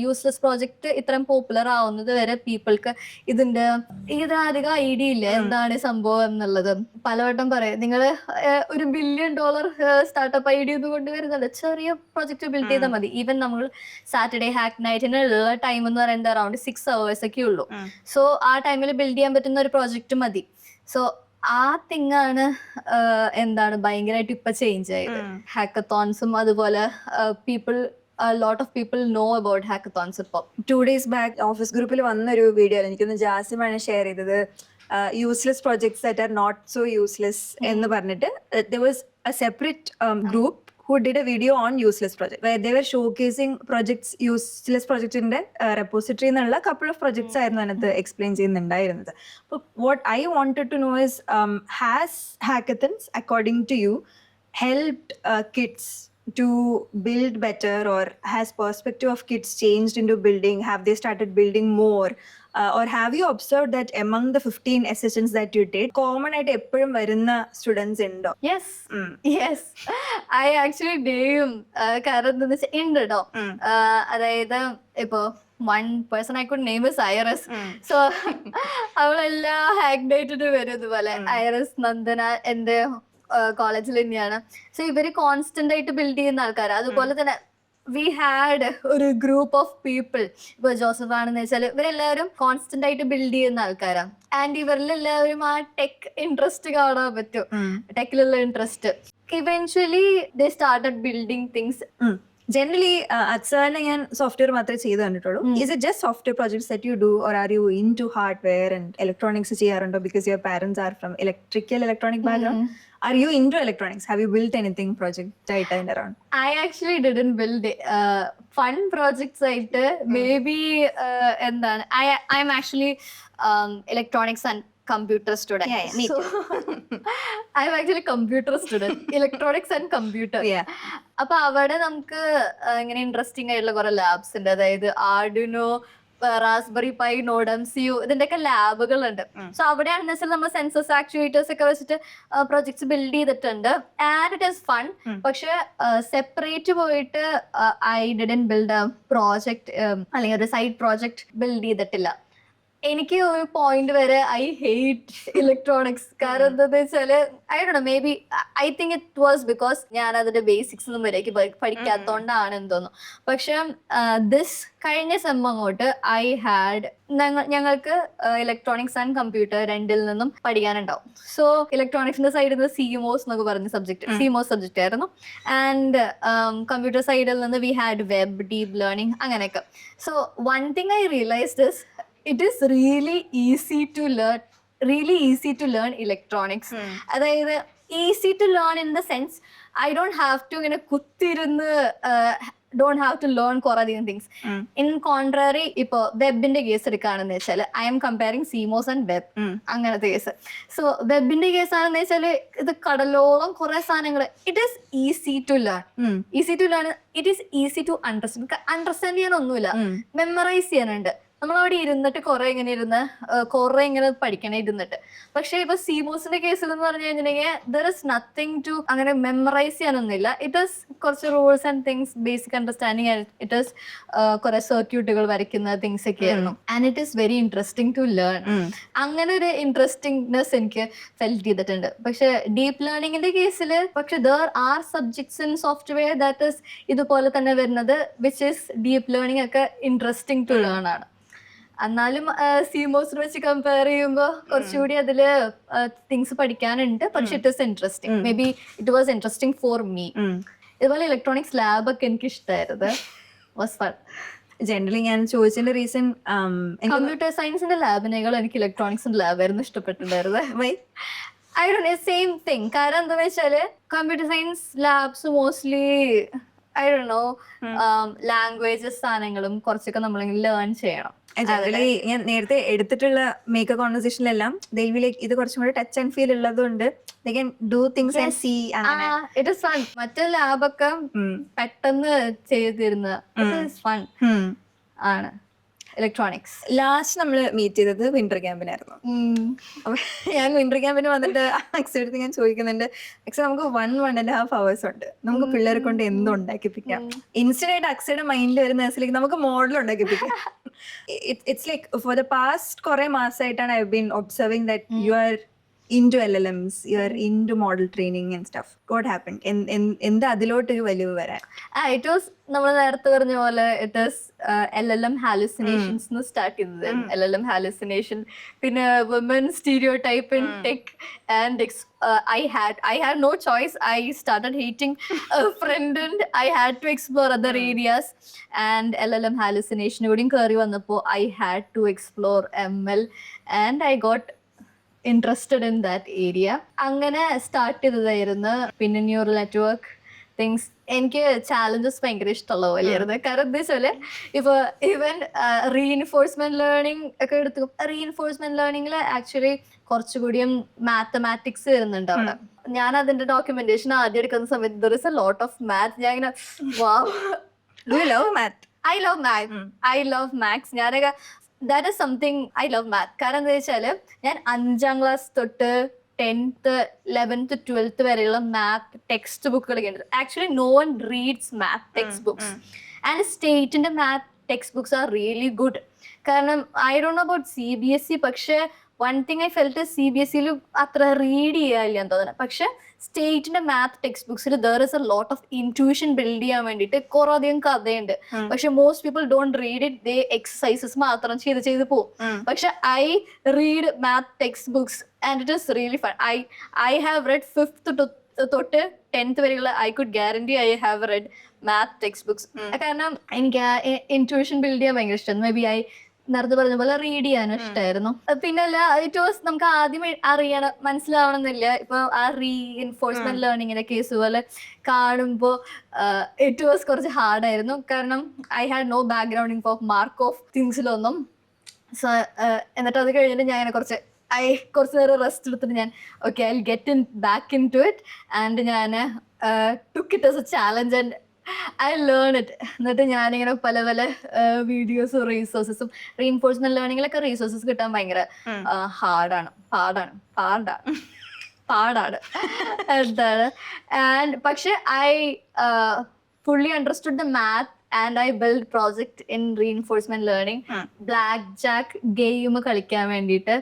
യൂസ്ലെസ് പ്രോജക്റ്റ് ഇത്രയും പോപ്പുലർ ആവുന്നത് വരെ പീപ്പിൾക്ക് ഇതധികം ഐഡിയ ഇല്ല എന്താണ് സംഭവം എന്നുള്ളത്. പലവട്ടം പറയാം, നിങ്ങൾ $1 ബില്യൺ സ്റ്റാർട്ടപ്പ് ഐഡിയ ഒന്നും കൊണ്ടുവരുന്നുണ്ട്, ചെറിയ പ്രോജക്റ്റ് ബിൽഡ് ചെയ്താൽ മതി. ഈവൻ നമ്മൾ സാറ്റർഡേ ഹാക്ക് നൈറ്റിനുള്ള ടൈം എന്ന് പറയുന്നത് അറൌണ്ട് 6 hours ഒക്കെ ഉള്ളൂ. സോ ആ ടൈമിൽ ബിൽഡ് ചെയ്യാൻ പറ്റുന്ന ഒരു പ്രോജക്റ്റ് മതി. സോ ആ തിങ്ങാണ് എന്താണ് ഭയങ്കരമായിട്ട് ഇപ്പൊ ചേഞ്ച് ആയത്. ഹാക്കത്തോൺസും അതുപോലെ a lot of people know about hackathons ഇപ്പൊ. 2 days back ഓഫീസ് ഗ്രൂപ്പിൽ വന്നൊരു വീഡിയോ എനിക്കൊന്ന് ജാസിമാണ് ഷെയർ ചെയ്തത്. Useless projects that are not so useless എന്ന് പറഞ്ഞിട്ട് there was a separate group who did a video on useless project where they were showcasing projects, useless projects in the repository എന്നുള്ള couple of projects ആയിരുന്നു അതിനകത്ത് explain ചെയ്യുന്നുണ്ടായിരുന്നത്. അപ്പോൾ what I wanted to know is has hackathons according to you helped kids to build better, or has perspective of kids changed into building? Have they started building more? Or have you observed that among the 15 sessions that you did, common ആയിട്ട് എപ്പോഴും വരുന്ന students ഉണ്ടോ? Yes, I actually do. കാരണം എന്താന്ന് വെച്ചാൽ ഉണ്ട് കേട്ടോ. അതായത് ഇപ്പൊ one person I could name is Iris. So അവളെല്ലാം ഹാക്ക് ഡേറ്റിന് വരും ഇതുപോലെ. ഐറിസ്, നന്ദന എന്റെ കോളേജിൽ തന്നെയാണ്. സോ ഇവര് കോൺസ്റ്റന്റ് ആയിട്ട് ബിൽഡ് ചെയ്യുന്ന ആൾക്കാർ. അതുപോലെ തന്നെ വി ഹാഡ് ഒരു ഗ്രൂപ്പ് ഓഫ് പീപ്പിൾ. ഇപ്പൊ ജോസഫ് ആണെന്ന് വെച്ചാൽ ഇവരെല്ലാവരും കോൺസ്റ്റന്റ് ആയിട്ട് ബിൽഡ് ചെയ്യുന്ന ആൾക്കാരാണ്. ആൻഡ് ഇവരിലെല്ലാവരും ആ ടെക് ഇൻട്രസ്റ്റ് കാണാൻ പറ്റും, ടെക്കിലുള്ള interest. Eventually they started building things. Generally അക്സാറിനെ ഞാൻ സോഫ്റ്റ്വെയർ മാത്രമേ ചെയ്ത് കണ്ടിട്ടുള്ളൂ. Is it just software projects that you do, or are you into hardware and electronics ചെയ്യാറുണ്ടോ? Because your parents are from electric background. Are you into electronics? Have you built anything project and around? I actually didn't build fun projects ആയിട്ട്. Maybe എന്താണ്, I'm actually electronics and computer student. Yeah, me too. I'm actually computer student. Electronics and computer. അപ്പൊ അവിടെ നമുക്ക് ഇങ്ങനെ interesting ആയിട്ടുള്ള കുറെ labs ഉണ്ട്. അതായത് Arduino, raspberry pi, node MCU, ഇതിന്റെയൊക്കെ ലാബുകൾ ഉണ്ട്. സോ അവിടെയാണെന്ന് വെച്ചാൽ നമ്മൾ സെൻസസ് ആക്ച്വേറ്റേഴ്സ് ഒക്കെ വെച്ചിട്ട് പ്രൊജക്ട്സ് ബിൽഡ് ചെയ്തിട്ടുണ്ട്. And it is fun. പക്ഷെ സെപ്പറേറ്റ് പോയിട്ട് I didn't build A project അല്ലെങ്കിൽ ഒരു സൈഡ് പ്രോജക്ട് ബിൽഡ് ചെയ്തിട്ടില്ല. എനിക്ക് ഒരു പോയിന്റ് വരെ ഐ ഹേറ്റ് ഇലക്ട്രോണിക്സ്. കാരണം എന്താന്ന് വെച്ചാല് I don't no, may be I think it was because ഞാൻ അതിന്റെ ബേസിക്സ് ഒന്നും വരേക്ക് പഠിക്കാത്തോണ്ടാണ് എന്ന് തോന്നുന്നു. പക്ഷെ ദിസ് കഴിഞ്ഞ സെം അങ്ങോട്ട് ഐ ഹാഡ് ഞങ്ങൾക്ക് ഇലക്ട്രോണിക്സ് ആൻഡ് കമ്പ്യൂട്ടർ രണ്ടിൽ നിന്നും പഠിക്കാനുണ്ടാവും. സോ ഇലക്ട്രോണിക്സിന്റെ സൈഡിൽ നിന്ന് CMOS എന്നൊക്കെ പറഞ്ഞ CMOS സബ്ജക്റ്റ് ആയിരുന്നു. ആൻഡ് കമ്പ്യൂട്ടർ സൈഡിൽ നിന്ന് we had web, deep learning, അങ്ങനെയൊക്കെ. So one thing I realised is it is really easy to learn electronics. അതായത് easy to learn in the sense I don't have to ഇങ്ങനെ കുത്തിരുന്ന് don't have to learn കുറെ അധികം things. In contrary, ഇപ്പൊ വെബിന്റെ case എടുക്കുകയാണെന്ന് വെച്ചാൽ I'm comparing CMOS and web, അങ്ങനത്തെ case. So വെബിന്റെ case ആണെന്ന് വെച്ചാല് ഇത് കടലോളം കുറെ സാധനങ്ങൾ. It is easy to learn, it is easy to understand ചെയ്യാനൊന്നുമില്ല, മെമ്മറൈസ് ചെയ്യാനുണ്ട്. നമ്മളവിടെ ഇരുന്നിട്ട് കുറെ ഇങ്ങനെ പഠിക്കണം ഇരുന്നിട്ട്. പക്ഷെ ഇപ്പൊ സീമോസിന്റെ കേസിൽ എന്ന് പറഞ്ഞു കഴിഞ്ഞിട്ടുണ്ടെങ്കിൽ ദർ ഇസ് നത്തിങ് ടു അങ്ങനെ മെമ്മറൈസ് ചെയ്യാനൊന്നുമില്ല. ഇറ്റ് ഈസ് കുറച്ച് rules and things, basic understanding. It is കുറെ സർക്യൂട്ടുകൾ വരയ്ക്കുന്ന തിങ്സ് ഒക്കെ ആയിരുന്നു. And it is very interesting to learn. അങ്ങനെ ഒരു ഇൻട്രസ്റ്റിംഗ്നെസ് എനിക്ക് ഫെൽറ്റ് ചെയ്തിട്ടുണ്ട്. പക്ഷെ ഡീപ്പ് ലേണിംഗിന്റെ കേസിൽ പക്ഷെ there are subjects in software that is ഇതുപോലെ തന്നെ വരുന്നത്, വിച്ച് ഈസ് ഡീപ്പ് ലേണിംഗ് ഒക്കെ ഇൻട്രസ്റ്റിംഗ് ടു ലേൺ ആണ്. എന്നാലും സീമോസിനെ വെച്ച് കമ്പയർ ചെയ്യുമ്പോൾ കുറച്ചുകൂടി അതില് തിങ്സ് പഠിക്കാനുണ്ട്. പക്ഷെ it is interesting. May be it was interesting for me. ഇതുപോലെ ഇലക്ട്രോണിക്സ് ലാബ് ഒക്കെ എനിക്ക് ഇഷ്ടമായിരുന്നു. Was fun. ജനറലി ഞാൻ ചോദിച്ചതിന്റെ റീസൺ കമ്പ്യൂട്ടർ സയൻസിന്റെ ലാബിനേക്കാൾ എനിക്ക് ഇലക്ട്രോണിക്സിന്റെ ലാബായിരുന്നു ഇഷ്ടപ്പെട്ടിട്ടുണ്ടായിരുന്നത്. I don't know, same thing. കാരണം എന്താ വെച്ചാല് computer science labs mostly I don't know languages സാധനങ്ങളും കുറച്ചൊക്കെ നമ്മൾ ലേൺ ചെയ്യണം. ജനറലി ഞാൻ നേരത്തെ എടുത്തിട്ടുള്ള മേക്ക് കോൺവെർസേഷനിലെല്ലാം ദൈവിലേക്ക് ഇത് കുറച്ചും കൂടെ ടച്ച് ആൻഡ് ഫീൽ ഉള്ളതുകൊണ്ട് they can do things and see. It is fun. മറ്റേ ലാബൊക്കെ പെട്ടെന്ന് ചെയ്തിരുന്ന ഫൺ ആണ്. ഇലക്ട്രോണിക്സ് ലാസ്റ്റ് നമ്മൾ മീറ്റ് ചെയ്തത് വിന്റർ ക്യാമ്പിനായിരുന്നു. അപ്പൊ ഞാൻ വിന്റർ ക്യാമ്പിന് വന്നിട്ട് അക്സയുടെ അടുത്ത് ഞാൻ ചോദിക്കുന്നുണ്ട്, അക്സ നമുക്ക് 1.5 hours ഉണ്ട്, നമുക്ക് പിള്ളേരെ കൊണ്ട് എന്തും ഉണ്ടാക്കിപ്പിക്കാം. ഇൻസ്റ്റന്റ് ആയിട്ട് അക്സയുടെ മൈൻഡിൽ വരുന്ന ദിവസത്തിലേക്ക് നമുക്ക് മോഡൽ ഉണ്ടാക്കിപ്പിക്കാം. It's like for the past കുറെ മാസമായിട്ടാണ് I been observing that you are into LLMs, you're into model training and stuff. What happened? എന്താ അതിലോട്ട് വലിവ് വരാൻ? It was നമ്മൾ നേരത്തെ പറഞ്ഞ പോലെ ഇറ്റ് ഈസ് LLM hallucinations എന്ന് സ്റ്റാർട്ട് ചെയ്തത്. LLM hallucination, പിന്നെ women stereotype in tech, and I had no choice. I started hating front end. I had to explore other areas, and LLM hallucination കൂടിയും കയറി വന്നപ്പോൾ I had to explore ML, and I got interested in that area. അങ്ങനെ start ചെയ്തതായിരുന്നു. പിന്നെ neural network things എനിക്ക് challenges ഭയങ്കര ഇഷ്ടമുള്ള പോലെയായിരുന്നു. കാരണം എന്താ വെച്ചാല് ഇപ്പൊ ഈവൻ റീഇൻഫോഴ്സ്മെന്റ് ലേണിംഗ് ഒക്കെ എടുത്തു. റീഇൻഫോഴ്സ്മെന്റ് ലേണിംഗിൽ ആക്ച്വലി കുറച്ചുകൂടിയും മാത്തമാറ്റിക്സ് വരുന്നുണ്ട് അവിടെ. ഞാൻ അതിന്റെ ഡോക്യുമെന്റേഷൻ ആദ്യം എടുക്കുന്ന സമയത്ത് there is a lot of math. ഞാൻ ഇങ്ങനെ wow, do you love math? I love maths. ഞാനൊക്കെ that is something I love math. കാരണം എന്താ വെച്ചാല് ഞാൻ 5ാം ക്ലാസ് തൊട്ട് 10th 11th 12th വരെയുള്ള മാത്ത് ടെക്സ്റ്റ് ബുക്കുകളൊക്കെ ഉണ്ട്. Actually no one reads math text books, and സ്റ്റേറ്റിന്റെ math text books are really good. കാരണം I don't know about CBSE, പക്ഷെ one thing I felt CBSE അത്ര റീഡ് ചെയ്യാനില്ല എന്ന് തോന്നുന്നത്. പക്ഷെ സ്റ്റേറ്റിന്റെ മാത്ത് ടെക്സ്റ്റ് ബുക്സിൽ there is a lot of intuition build ചെയ്യാൻ വേണ്ടിയിട്ട് കുറെ അധികം കഥയുണ്ട്. പക്ഷെ most people don't read it, they exercises മാത്രം ചെയ്ത് പോകും. പക്ഷെ I read math text books and it is really fun. I have red 5th തൊട്ട് 10th വരെയുള്ള I could guarantee I have red math text books. കാരണം എനിക്ക് intuition build ചെയ്യാൻ ഭയങ്കര ഇഷ്ടം. മേ ബി ഐ നേരത്തെ പറഞ്ഞ പോലെ റീഡ് ചെയ്യാനും ഇഷ്ടമായിരുന്നു. പിന്നല്ല ഇറ്റ് വാസ് നമുക്ക് ആദ്യം അറിയണം മനസ്സിലാവണമെന്നില്ല. ഇപ്പൊ ആ റീഇൻഫോഴ്സ്മെന്റ് ലേണിങ്ങിന്റെ കേസ് പോലെ കാണുമ്പോൾ ഇറ്റ് വാസ് കുറച്ച് ഹാർഡായിരുന്നു. കാരണം I had no background in mark of തിങ്സിലൊന്നും. സോ എന്നിട്ട് അത് കഴിഞ്ഞിട്ട് ഞാൻ കുറച്ച് നേരം റെസ്റ്റ് എടുത്തിട്ട് ഞാൻ okay I get back into it, and ഞാൻ took it as a challenge and I learn it. എന്നിട്ട് ഞാനിങ്ങനെ പല വീഡിയോസും റിസോഴ്സസും റീഇൻഫോഴ്സ്മെന്റ് ലേണിംഗിലൊക്കെ റിസോഴ്സസ് കിട്ടാൻ ഭയങ്കര പാടാണ് എന്താണ്. ആൻഡ് പക്ഷെ I fully understood the math and I built project in reinforcement learning. Blackjack game കളിക്കാൻ വേണ്ടിയിട്ട്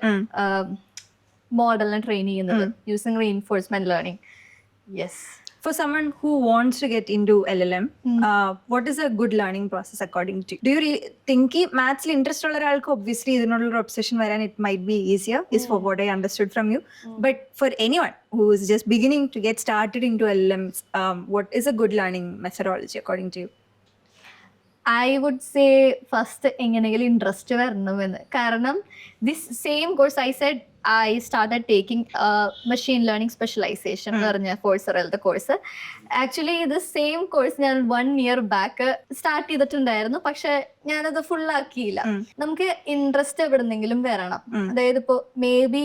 മോഡലിനെ ട്രെയിൻ ചെയ്യുന്നത് using reinforcement learning. Yes. For someone who wants to get into LLM, what is a good learning process according to you? Do you think maths interest ulla oralku obviously idinodulla obsession varan it might be easier is for what I understood from you, but for anyone who is just beginning to get started into LLMs, what is a good learning methodology according to you? I would say first എങ്ങനെയെങ്കിലും interest വരണമെന്ന്. കാരണം this same course I said I started taking machine learning specialization എന്ന് പറഞ്ഞ course. Actually ഇത് same course ഞാൻ 1 year back start ചെയ്തിട്ടുണ്ടായിരുന്നു, പക്ഷെ ഞാനത് ഫുൾ ആക്കിയില്ല. നമുക്ക് ഇൻട്രസ്റ്റ് എവിടെന്നെങ്കിലും വരണം. അതായത് ഇപ്പോ മേ ബി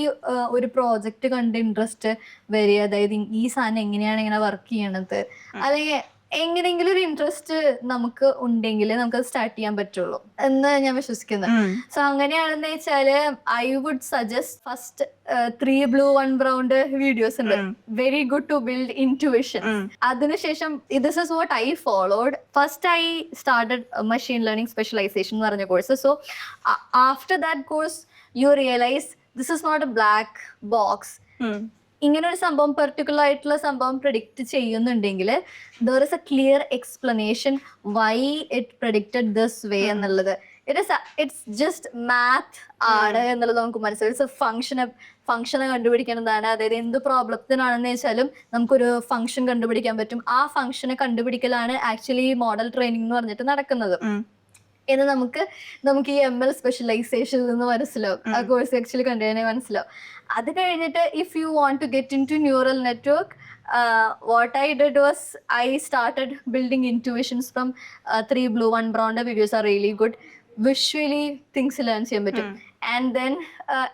ഒരു പ്രോജക്റ്റ് കണ്ട് ഇൻട്രസ്റ്റ് വരിക, അതായത് ഈ സാധനം എങ്ങനെയാണ് ഇങ്ങനെ വർക്ക് ചെയ്യണത്, അല്ലെങ്കിൽ എങ്ങനെയെങ്കിലും ഒരു ഇൻട്രസ്റ്റ് നമുക്ക് ഉണ്ടെങ്കിൽ നമുക്ക് സ്റ്റാർട്ട് ചെയ്യാൻ പറ്റുള്ളൂ എന്ന് ഞാൻ വിശ്വസിക്കുന്നു. സോ അങ്ങനെയാണെന്ന് വെച്ചാല് I would suggest first 3 blue 1 brown videos ഉണ്ട്, very good to build intuition. അതിനുശേഷം this is what I followed. First I started machine learning specialisation എന്ന് പറഞ്ഞ course. So after that course you realise this is not a black box. ഇങ്ങനെ ഒരു സംഭവം particular ആയിട്ടുള്ള സംഭവം predict ചെയ്യുന്നുണ്ടെങ്കിൽ there is a clear explanation why it predicted this way എന്നുള്ളത്. It's just math ആണ് എന്നുള്ളത് നമുക്ക് മനസ്സിലാവും. ഇറ്റ്സ് ഫംഗ്ഷനെ കണ്ടുപിടിക്കുന്നതാണ്. അതായത് എന്ത് പ്രോബ്ലത്തിനാണെന്ന് വെച്ചാലും നമുക്കൊരു ഫംഗ്ഷൻ കണ്ടുപിടിക്കാൻ പറ്റും. ആ ഫംഗ്ഷനെ കണ്ടുപിടിക്കലാണ് ആക്ച്വലി മോഡൽ ട്രെയിനിങ് എന്ന് പറഞ്ഞിട്ട് നടക്കുന്നത് എന്ന് നമുക്ക് ഈ ML സ്പെഷ്യലൈസേഷൻ എന്ന് മനസ്സിലാവും. ആ കോഴ്സ് ആക്ച്വലി കണ്ടുകഴിഞ്ഞാൽ മനസ്സിലാവും. അത് കഴിഞ്ഞിട്ട് if you want to get into neural network, what I did was I started building intuitions from 3 blue 1 brown videos are really good. Visually things learn ചെയ്യാൻ പറ്റും. And then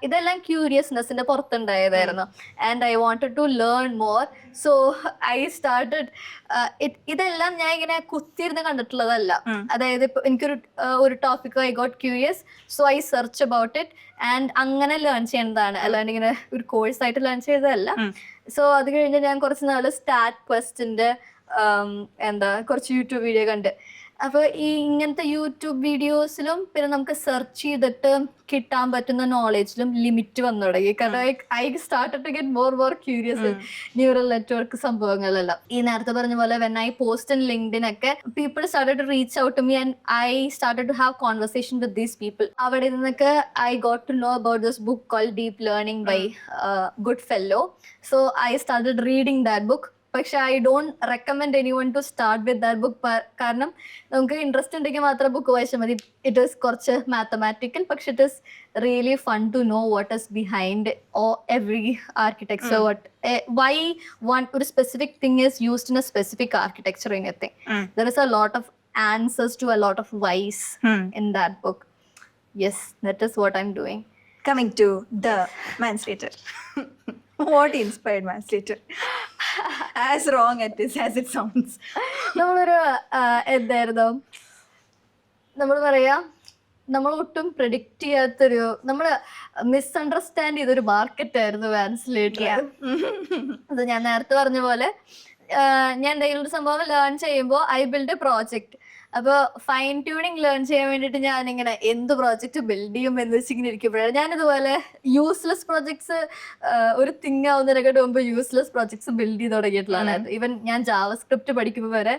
ഇതെല്ലാം ക്യൂരിയസ്നെസ്സിന്റെ പുറത്തുണ്ടായതായിരുന്നു. And I wanted to learn more. So I started ഇതെല്ലാം ഞാൻ ഇങ്ങനെ കുത്തിയിരുന്ന് കണ്ടിട്ടുള്ളതല്ല. അതായത് ഇപ്പൊ ഒരു topic I got curious, so I search about it and അങ്ങനെ ലേൺ ചെയ്യുന്നതാണ്, അല്ലാണ്ട് ഇങ്ങനെ ഒരു കോഴ്സ് ആയിട്ട് ലേൺ ചെയ്തതല്ല. സോ അത് കഴിഞ്ഞ് ഞാൻ കുറച്ച് നാള് സ്റ്റാറ്റ് ക്വസ്റ്റിന്റെ കുറച്ച് യൂട്യൂബ് വീഡിയോ കണ്ട്. അപ്പൊ ഈ ഇങ്ങനത്തെ യൂട്യൂബ് വീഡിയോസിലും പിന്നെ നമുക്ക് സെർച്ച് ചെയ്തിട്ട് കിട്ടാൻ പറ്റുന്ന നോളേജിലും ലിമിറ്റ് വന്നു തുടങ്ങി. കാരണം I started to get more curious neural network സംഭവങ്ങളെല്ലാം. ഈ നേരത്തെ പറഞ്ഞ പോലെ when I post in LinkedIn ഒക്കെ people started to reach out to me and I started to have conversation with these people. അവിടെ നിന്നൊക്കെ I got to know about this book called deep learning by Goodfellow. So I started reading that book. പക്ഷെ I don't recommend anyone to start with that book. കാരണം നമുക്ക് interest ഉണ്ടെങ്കിൽ മാത്രം book വായിച്ചാൽ മതി. It is കുറച്ച് mathematical, പക്ഷെ it is really fun to know what is behind every architecture, why ഒരു specific thing is used in a specific architecture, anything. There is a lot of answers to a lot of whys in that book. Yes, that is what I'm doing. Coming to the Manslater. What inspired Manslater? As wrong as it sounds. നമ്മളൊരു എന്തായിരുന്നു നമ്മൾ പറയാ, നമ്മൾ ഒട്ടും predict ചെയ്യാത്തൊരു, നമ്മള് misunderstand ചെയ്തൊരു market ആയിരുന്നു മാൻസ്ലേറ്റർ. അത് ഞാൻ നേരത്തെ പറഞ്ഞ പോലെ ഞാൻ എന്തെങ്കിലും ഒരു സംഭവം ലേൺ ചെയ്യുമ്പോൾ ഐ ബിൽഡ് എ പ്രോജക്റ്റ്. അപ്പൊ ഫൈൻ ട്യൂണിങ് ലേൺ ചെയ്യാൻ വേണ്ടിയിട്ട് ഞാനിങ്ങനെ എന്ത് പ്രോജക്റ്റ് ബിൽഡ് ചെയ്യും എന്ന് വെച്ചിങ്ങനെ ഇരിക്കുമ്പോഴാണ് ഞാനിതുപോലെ യൂസ്ലെസ് പ്രോജക്ട്സ് ഒരു തിങ് ആവുന്നതിനൊക്കെ മുമ്പ് യൂസ്ലെസ് പ്രോജക്ട്സ് ബിൽഡ് ചെയ്ത് തുടങ്ങിയിട്ടുള്ളതാണ്. ഈവൻ ഞാൻ ജാവാസ്ക്രിപ്റ്റ് പഠിക്കുമ്പോൾ വരെ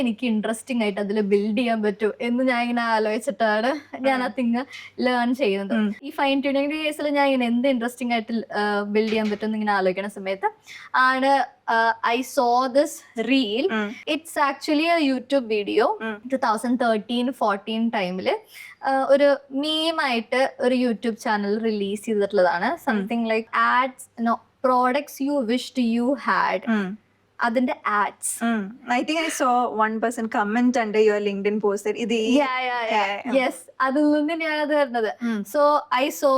എനിക്ക് ഇൻട്രസ്റ്റിംഗ് ആയിട്ട് അതിൽ ബിൽഡ് ചെയ്യാൻ പറ്റും എന്ന് ഞാൻ ഇങ്ങനെ ആലോചിച്ചിട്ടാണ് ഞാൻ ആ തിങ് ലേൺ ചെയ്യുന്നത്. ഈ ഫൈൻ ട്യൂണിങ്ങിന്റെ കേസിൽ ഞാൻ ഇങ്ങനെ എന്ത് ഇൻട്രസ്റ്റിംഗ് ആയിട്ട് ബിൽഡ് ചെയ്യാൻ പറ്റും എന്നിങ്ങനെ ആലോചിക്കുന്ന സമയത്ത് ആണ് I saw this reel. It's actually a YouTube video. 2013-14 ടൈമില് ഒരു മീമായിട്ട് ഒരു യൂട്യൂബ് ചാനൽ റിലീസ് ചെയ്തിട്ടുള്ളതാണ്. Something like ads products you wished you had. അതിന്റെ ads. I think I saw one person comment under your LinkedIn post that ഇത് yes, അതിൽ നിന്ന് ഞാനത് വരുന്നത്. So I so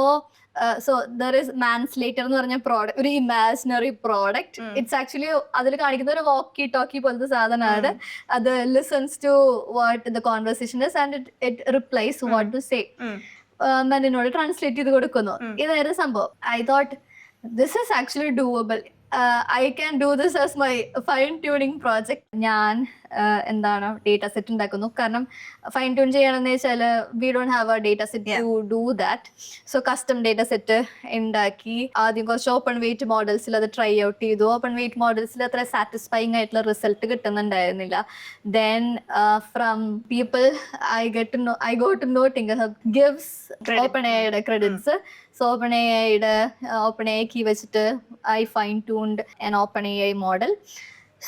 so there is Manslater എന്ന് പറഞ്ഞ product, ഒരു ഇമാജിനറി പ്രോഡക്റ്റ്. ഇറ്റ്സ് ആക്ച്വലി അതിൽ കാണിക്കുന്ന ഒരു walkie talkie പോലത്തെ സാധനമാണ്. അത് listens to what the conversation is and it replies what to say. എന്നോട് ട്രാൻസ്ലേറ്റ് ചെയ്ത് കൊടുക്കുന്നു. ഇതായിരുന്നു സംഭവം. I thought this is actually doable. I can do this as my fine tuning project. ഞാൻ എന്താണ് ഡേറ്റ സെറ്റ് ഉണ്ടാക്കുന്നു. കാരണം ഫൈൻ ട്യൂൺ ചെയ്യണമെന്ന് വെച്ചാൽ we don't have a data set to do that. So custom data set ഉണ്ടാക്കി ആദ്യം കുറച്ച് open weight മോഡൽസിൽ അത് ട്രൈ ഔട്ട് ചെയ്തു. ഓപ്പൺ വെയിറ്റ് മോഡൽസിൽ അത്ര സാറ്റിസ്ഫൈങ് ആയിട്ടുള്ള റിസൾട്ട് കിട്ടുന്നുണ്ടായിരുന്നില്ല. Then from people I go to know TinkerHub gives OpenAIയുടെ ക്രെഡിറ്റ്സ്. സോ OpenAI കീ വെച്ചിട്ട് I fine tuned an OpenAI model.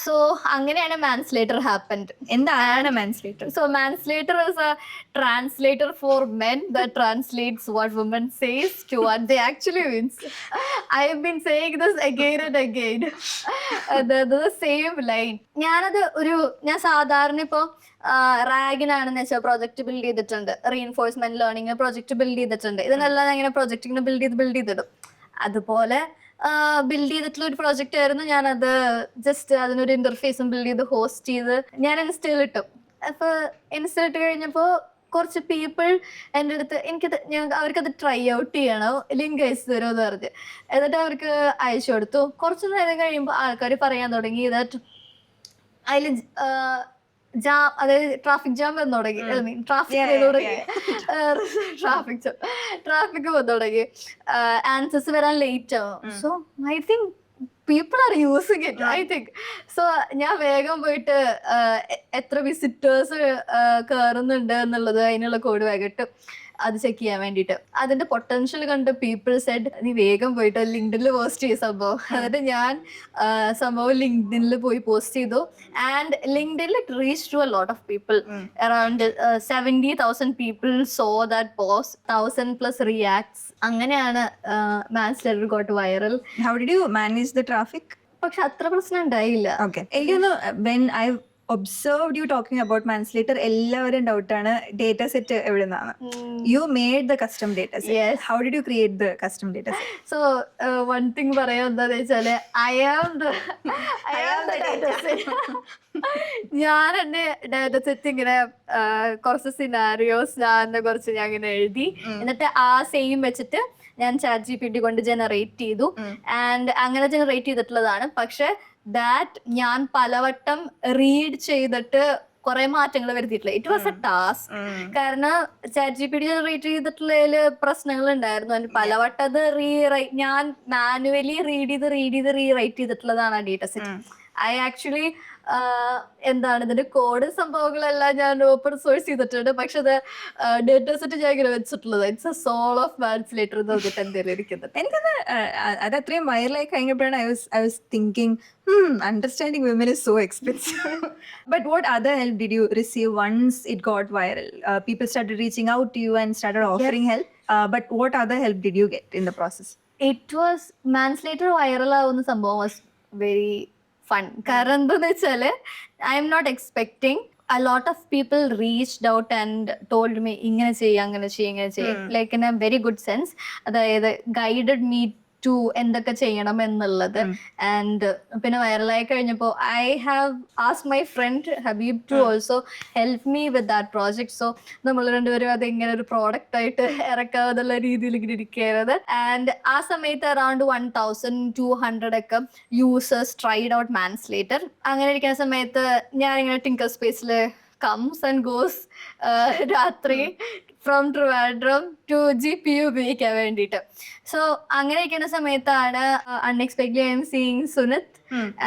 So അങ്ങനെയാണ് മാൻസ്ലേറ്റർ ഹാപ്പൻഡ്. എന്താണ് മാൻസ്ലേറ്റർ? So manslater is a translator for men that translates what women says to what they actually means. I have been saying this again and again. The same line. ഞാൻ സാധാരണ ഇപ്പോൾ റാഗിനാണെന്ന് വെച്ചാൽ project build ചെയ്തിട്ടുണ്ട്, reinforcement learning project build ചെയ്തിട്ടുണ്ട്. ഇതിനെല്ലാം ഞാൻ ഇങ്ങനെ പ്രൊജക്ടിങ്ങനെ build ചെയ്തിടും. അതുപോലെ ബിൽഡ് ചെയ്തിട്ടുള്ള ഒരു പ്രോജക്റ്റ് ആയിരുന്നു. ഞാനത് ജസ്റ്റ് അതിനൊരു ഇന്റർഫേസും ബിൽഡ് ചെയ്ത് ഹോസ്റ്റ് ചെയ്ത് ഞാൻ ഇൻസ്റ്റയിൽ ഇട്ടു. അപ്പൊ ഇൻസ്റ്റയിൽ ഇട്ട് കഴിഞ്ഞപ്പോൾ കുറച്ച് പീപ്പിൾ എൻ്റെ അടുത്ത് അവർക്കത് ട്രൈ ഔട്ട് ചെയ്യണം, ലിങ്ക് അയച്ചു തരുമോ എന്ന് പറഞ്ഞ്. എന്നിട്ട് അവർക്ക് അയച്ചു കൊടുത്തു. കുറച്ച് നേരം കഴിയുമ്പോൾ ആൾക്കാർ പറയാൻ തുടങ്ങി ദാറ്റ് അതിൽ അതായത് ട്രാഫിക് ജാം വന്നു തുടങ്ങി, ട്രാഫിക് വന്നു തുടങ്ങി, ആൻസേഴ്സ് വരാൻ ലേറ്റ് ആവും. So I think people are using it, I think. So ഞാൻ വേഗം പോയിട്ട് എത്ര വിസിറ്റേഴ്സ് കയറുന്നുണ്ട് എന്നുള്ളത് അതിനുള്ള കോഡ് വേഗം അത് ചെക്ക് ചെയ്യാൻ വേണ്ടിയിട്ട്. അതിന്റെ പൊട്ടൻഷ്യൽ കണ്ട് പീപ്പിൾ സെഡ് നീ വേഗം പോയിട്ട് ലിങ്ക്ഡിനിൽ പോസ്റ്റ് ചെയ്ത സംഭവം. എന്നിട്ട് ഞാൻ സംഭവം ലിങ്ക്ഡിനിൽ പോയി പോസ്റ്റ് ചെയ്തു. ആൻഡ് ലിങ്ക്ഡിനിൽ it reach to a lot of people. Around 70,000 people so that post, 1,000+ reacts. അങ്ങനെയാണ് Manslator got viral. How did you manage the traffic? പക്ഷെ അത്ര പ്രശ്നം ഉണ്ടായില്ല. Okay. എനിക്കൊന്ന് when I observed you talking about manslater, എല്ലാവരും ഡൗട്ടാണ് data set എവിടെ നിന്നാണ്. You made the custom data set. Yes. How did you create the custom data set? So one thing പറയാൻ എന്താന്ന് വെച്ചാല് I am the data set. ഞാൻ എന്റെ data set ഇങ്ങനെ കുറച്ച് സിനാരിയോസ് ഞാൻ ഇങ്ങനെ എഴുതി, എന്നിട്ട് ആ സെയിം വെച്ചിട്ട് ഞാൻ ChatGPT കൊണ്ട് ജനറേറ്റ് ചെയ്തു. ആൻഡ് അങ്ങനെ ജനറേറ്റ് ചെയ്തിട്ടുള്ളതാണ്. പക്ഷെ ദാറ്റ് ഞാൻ പലവട്ടം റീഡ് ചെയ്തിട്ട് കുറെ മാറ്റങ്ങൾ വരുത്തിയിട്ടില്ല. It was A task. കാരണം ChatGPT ജനറേറ്റ് ചെയ്തിട്ടുള്ളതിൽ പ്രശ്നങ്ങൾ ഉണ്ടായിരുന്നു. പലവട്ടം അത് ഞാൻ മാനുവലി റീഡ് ചെയ്ത് റീറൈറ്റ് ചെയ്തിട്ടുള്ളതാണ് ആ ഡേറ്റ സെറ്റ്. ഐ ആക്ച്വലി ഇതിന്റെ കോഡ് സംഭവങ്ങളെല്ലാം ഞാൻ ഓപ്പൺ സോഴ്സ് ചെയ്തിട്ടുണ്ട്. പക്ഷെ അത് ഡേറ്റ സെറ്റ് ഞാൻ ഇങ്ങനെ വെച്ചിട്ടുള്ളത് ഇറ്റ്സ് എ സോൾ ഓഫ് മാൻസ്ലേറ്റർ എന്ന് പറഞ്ഞിട്ട് എന്തെങ്കിലും ഇരിക്കുന്നത്. എനിക്കത് അത് അത്രയും വൈറലായി കഴിഞ്ഞപ്പോഴാണ് I was thinking, understanding women is so expensive. But what other help did you receive once it got viral? People started reaching out to you and started offering help. But what other help did you get in the process? It was Manslator viral ആവുന്ന സംഭവം was very fun. കാരണം എന്താന്ന് വെച്ചാല് I'm not expecting a lot of people reached out and told me ഇങ്ങനെ ചെയ്യാം അങ്ങനെ ചെയ്യാം, like in a very good sense. അതായത് ഗൈഡഡ് മീ ടു എന്തൊക്കെ ചെയ്യണം എന്നുള്ളത്. ആൻഡ് പിന്നെ വൈറലായി കഴിഞ്ഞപ്പോൾ I have asked my friend Habib to also help me with that project. So നമ്മൾ രണ്ടുപേരും അത് ഇങ്ങനെ ഒരു പ്രോഡക്റ്റ് ആയിട്ട് ഇറക്കാമെന്നുള്ള രീതിയിൽ ഇങ്ങനെ ഇരിക്കുന്നത്. ആൻഡ് ആ സമയത്ത് അറൌണ്ട് 1,200 ഒക്കെ യൂസേഴ്സ് ട്രൈഡ് ഔട്ട് മാൻസ്ലേറ്റർ. അങ്ങനെ ഇരിക്കുന്ന സമയത്ത് ഞാനിങ്ങനെ ടിങ്കർ സ്പേസിൽ കംസ് ആൻഡ് ഗോസ് രാത്രി ഫ്രം ട്രിവാൻഡ്രം ടു GPU ഉപയോഗിക്കാൻ വേണ്ടിയിട്ട്. സോ അങ്ങനെ ഇരിക്കുന്ന സമയത്താണ് unexpectedly I'm seeing Sunith.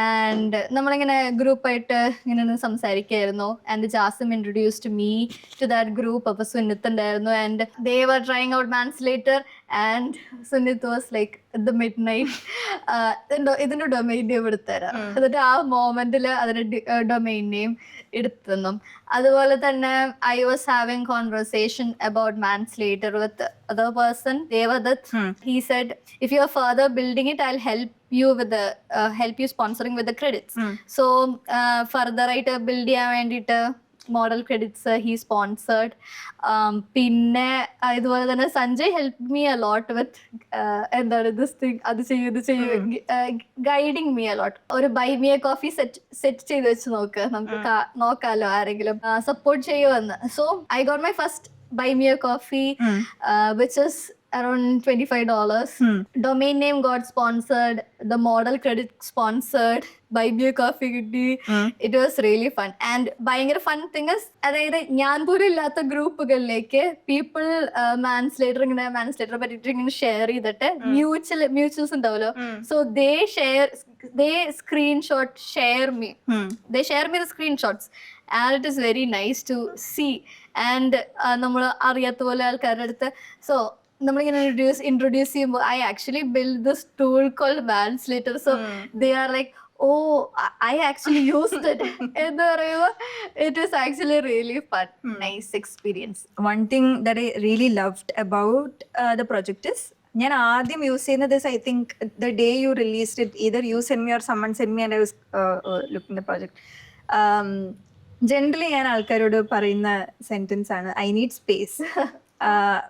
And നമ്മളിങ്ങനെ ഗ്രൂപ്പായിട്ട് ഇങ്ങനെ സംസാരിക്കായിരുന്നു. And Jasim introduced me to that group. അപ്പൊ സുനിത് ഉണ്ടായിരുന്നു. And they were trying out Manslater. And Sunith was like the midnight ഇതിന്റെ ഡൊമൈൻ നെയിം എടുത്തുതരാം. എന്നിട്ട് ആ മോമെന്റിൽ അതിന്റെ ഡൊമൈൻ നെയിം എടുത്തു. അതുപോലെ തന്നെ I was having conversation about manslater with other person, Devadath. He said, if you are further building it, I'll help you with the help you sponsoring with the credits. So further ആയിട്ട് build ചെയ്യാൻ വേണ്ടിയിട്ട് model credits he sponsored. പിന്നെ ഇതുപോലെ തന്നെ Sanjay help me a lot with this thing, അത് ചെയ്യും guiding me a lot. ഒരു buy me a coffee set ചെയ്ത് വെച്ച് നമുക്ക് നോക്കാലോ ആരെങ്കിലും സപ്പോർട്ട് ചെയ്യുമെന്ന്. So I got my first buy me a coffee, which is around $25. Domain name got sponsored, the model credit sponsored, buy me a coffee കിട്ടി. It was really fun. And ഭയങ്കര fun thing is, അതായത് ഞാൻ പോലും ഇല്ലാത്ത ഗ്രൂപ്പുകളിലേക്ക് people മാൻസ്ലേറ്ററെ പറ്റിയിട്ട് ഇങ്ങനെ share ചെയ്തിട്ട് മ്യൂച്വൽസ് ഉണ്ടാവല്ലോ. So they screenshot share me. They share me the screenshots. And it is very nice to see. And നമ്മൾ അറിയാത്ത പോലെ ആൾക്കാരുടെ അടുത്ത് സോ നമ്മളിങ്ങനെ ഇൻട്രൊഡ്യൂസ് ചെയ്യുമ്പോൾ I actually build this tool called Manslater. So they are like Oh, I actually used it. In the river, it was actually really fun. Nice experience. One thing that I really loved about the project is ഞാൻ ആദ്യം use ചെയ്യുന്നത് is I think the day you released it, either you sent me or someone sent me and I was looking the project. Generally ഞാൻ ആൾക്കാരോട് പറയുന്ന sentence ആണ് I need space.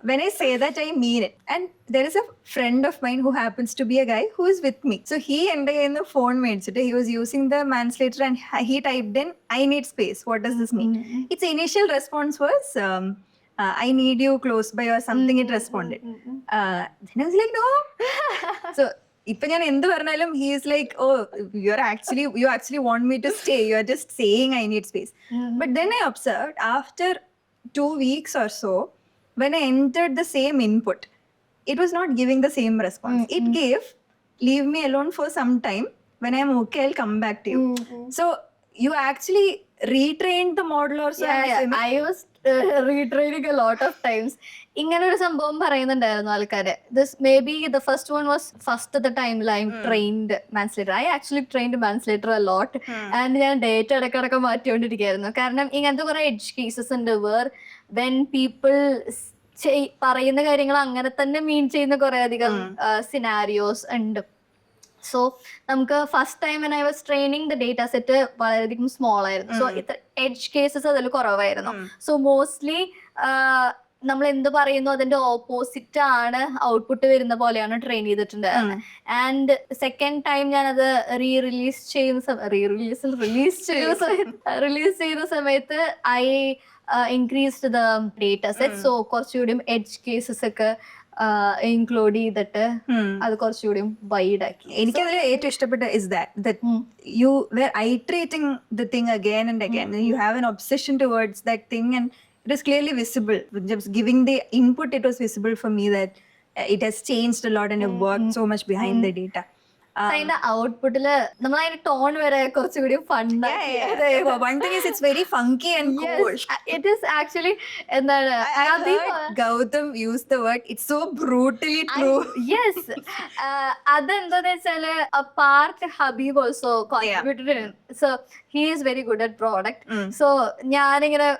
When I say that, I mean it. And there is a friend of mine who happens to be a guy who is with me. So he ended in the phone made. He was using the manslator and he typed in, I need space. What does this mean? Its initial response was, I need you close by or something. It responded. Then I was like, no. So ഇപ്പൊ ഞാൻ എന്ത് പറഞ്ഞാലും he is like, oh, you actually want me to stay. You are just saying I need space. But then I observed after 2 weeks or so, when I entered the same input, it was not giving the same response. It gave, leave me alone for some time. When I'm okay, I'll come back to you. So you actually retrained the model or so? Yeah. I was retraining a lot of times. ഇങ്ങനെ ഒരു സംഭവം പറയുന്നുണ്ടായിരുന്നു ആൾക്കാര്. This maybe the first one was first at the time I trained manslator. I actually trained manslator a lot. And ഞാൻ data ഇടയ്ക്കിടയ്ക്ക് മാറ്റിക്കൊണ്ടിരിക്കുകയായിരുന്നു. കാരണം ഇങ്ങനത്തെ കുറെ എഡ്ജ് കേസസ് ഉണ്ട് വേർ വെൻ പീപ്പിൾ പറയുന്ന കാര്യങ്ങൾ അങ്ങനെ തന്നെ മീൻ ചെയ്യുന്ന കുറെ അധികം സിനാരിയോസ് ഉണ്ട്. സോ നമുക്ക് first time when I was training the data set വളരെയധികം സ്മോൾ ആയിരുന്നു. സോ ഇത്ര എഡ്ജ് കേസസ് അതിൽ കുറവായിരുന്നു. സോ മോസ്റ്റ്ലി നമ്മൾ എന്ത് പറയുന്നു അതിന്റെ ഓപ്പോസിറ്റ് ആണ് ഔട്ട്പുട്ട് വരുന്ന പോലെയാണ് ട്രെയിൻ ചെയ്തിട്ടുണ്ടായിരുന്നത്. ആൻഡ് സെക്കൻഡ് ടൈം ഞാനത് റിലീസ് ചെയ്യുന്ന സമയത്ത് I increased the data set. So കുറച്ചുകൂടി എഡ്ജ് കേസസ് ഒക്കെ ഇൻക്ലൂഡ് ചെയ്തിട്ട് അത് കുറച്ചുകൂടി വൈഡ് ആക്കി. എനിക്കതിൽ ഏറ്റവും ഇഷ്ടപ്പെട്ട is that you were iterating the thing again and again. You have an obsession towards that thing and it is clearly visible. Just giving the input, it was visible for me that it has changed a lot and you've worked so much behind the data. അതിന്റെ ഔട്ട്പുട്ടില് നമ്മൾ അതിന്റെ tone വരെ കുറച്ചുകൂടി One thing is it's very funky and cool. It is actually എന്താണ് Gautam used the word, it's so brutally true. Yes അതെന്താന്ന് വെച്ചാല് part Habib also contributed. So he is very good at product. So ഞാനിങ്ങനെ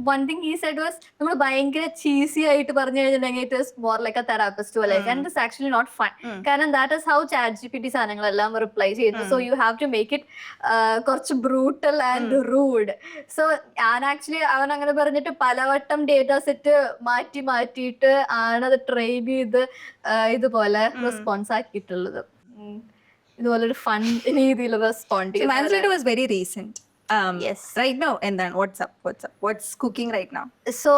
one thing he said was നമ്മൾ ഭയങ്കര cheesy ആയിട്ട് പറഞ്ഞു കഴിഞ്ഞിട്ടുണ്ടെങ്കിൽ it is more like a therapist പോലെ. And it's actually not fun. കാരണം ദാറ്റ് ഇസ് ഹൗ ChatGPT സാധനങ്ങളെല്ലാം reply ചെയ്യുന്നു. So you have to make it കുറച്ച് ബ്രൂട്ടൽ ആൻഡ് റൂഡ്. സോ ഞാൻ ആക്ച്വലി അവൻ അങ്ങനെ പറഞ്ഞിട്ട് പലവട്ടം ഡേറ്റ സെറ്റ് മാറ്റിയിട്ട് ആണ് അത് ട്രെയിൻ ചെയ്ത് ഇതുപോലെ റെസ്പോൺസ് ആക്കിയിട്ടുള്ളത്. ഇതുപോലൊരു ഫൺ രീതിയിൽ റെസ്പോണ്ട് ചെയ്തു. Manslator was very recent. Yes. Right now, and then what's up? What's cooking right now? So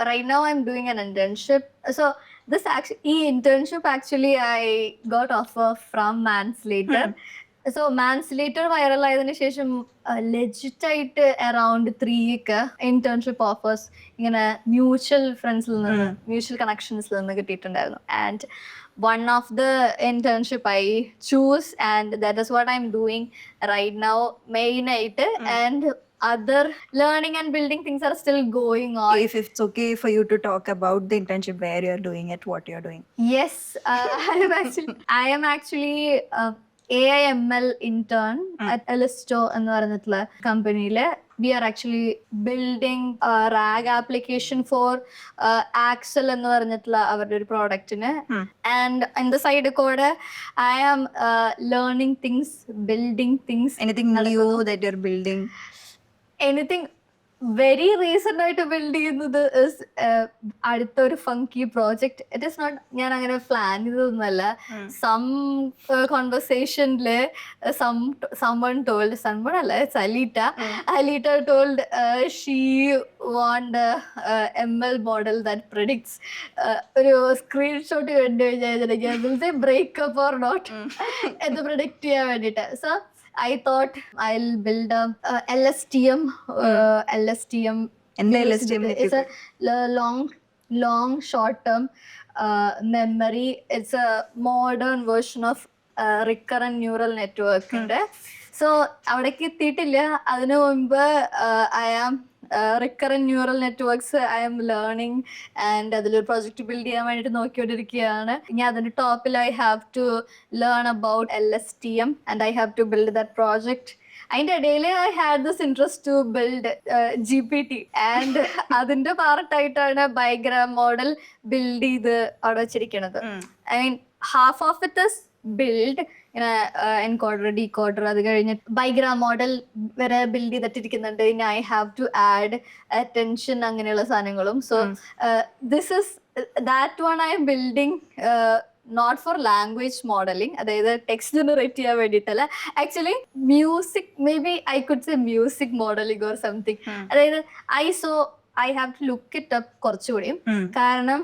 right now I'm doing an internship. So this internship actually I got offer from Manslator. So Manslator viral ആയതിനു ശേഷം legit ആയിട്ട് around 3 internship offers ഇങ്ങനെ mutual ഫ്രണ്ട്സിൽ നിന്ന് mutual കണക്ഷൻസിൽ നിന്ന് കിട്ടിയിട്ടുണ്ടായിരുന്നു. And one of the internship I choose and that is what I'm doing right now main night. And other learning and building things are still going on. If it's okay for you to talk about the internship, where you're doing it, what you're doing. Yes, I am actually AIML intern at Elisto എന്ന് പറഞ്ഞിട്ടുള്ള കമ്പനിയില്. We are actually building a RAG application for Axel എന്ന് പറഞ്ഞിട്ടുള്ള അവരുടെ ഒരു പ്രോഡക്റ്റിന്. And in the side code, I am learning things, building things. Anything new that you're building? Anything very recent ആയിട്ട് build ചെയ്യുന്നത് is അടുത്തൊരു funky project. It is not ഞാൻ അങ്ങനെ plan ചെയ്തതൊന്നുമല്ല. സം കോൺവെർസേഷനില് someone അല്ല, it's Aleeta told she want ML model that predicts ഒരു screenshot കണ്ടു കഴിഞ്ഞാൽ ബ്രേക്കപ്പ് ഓർ നോട്ട് എന്ന് പ്രഡിക്റ്റ് ചെയ്യാൻ വേണ്ടിട്ട്. So I thought I'll build a LSTM. And the LSTM is a long short-term memory. It's a modern version of recurrent neural network. So അവിടേക്ക് എത്തിയിട്ടില്ല. അതിനു മുമ്പ് I am recurrent neural networks I am learning and അതിലൊരു project build ചെയ്യാൻ വേണ്ടിയിട്ട് നോക്കിക്കൊണ്ടിരിക്കുകയാണ്. ഇനി അതിന്റെ ടോപ്പിൽ I have to learn about LSTM and I have to build that project. അതിന്റെ ഇടയിൽ I had this interest to build GPT and അതിന്റെ പാർട്ടായിട്ടാണ് ബയോഗ്രാം മോഡൽ ബിൽഡ് ചെയ്ത് അവിടെ വെച്ചിരിക്കുന്നത്. I mean half of it is build encoder decoder, അത് കഴിഞ്ഞിട്ട് bigram model വരെ ബിൽഡ് ചെയ്തിട്ടിരിക്കുന്നുണ്ട്. ഇനി I have to add attention അങ്ങനെയുള്ള സാധനങ്ങളും. So this is that one I'm building not for language modelling, അതായത് ടെക്സ്റ്റ് ജനറേറ്റ് ചെയ്യാൻ വേണ്ടിയിട്ടല്ല, actually music, maybe I could say music modelling or something. അതായത് I have to look it up കുറച്ചുകൂടി, കാരണം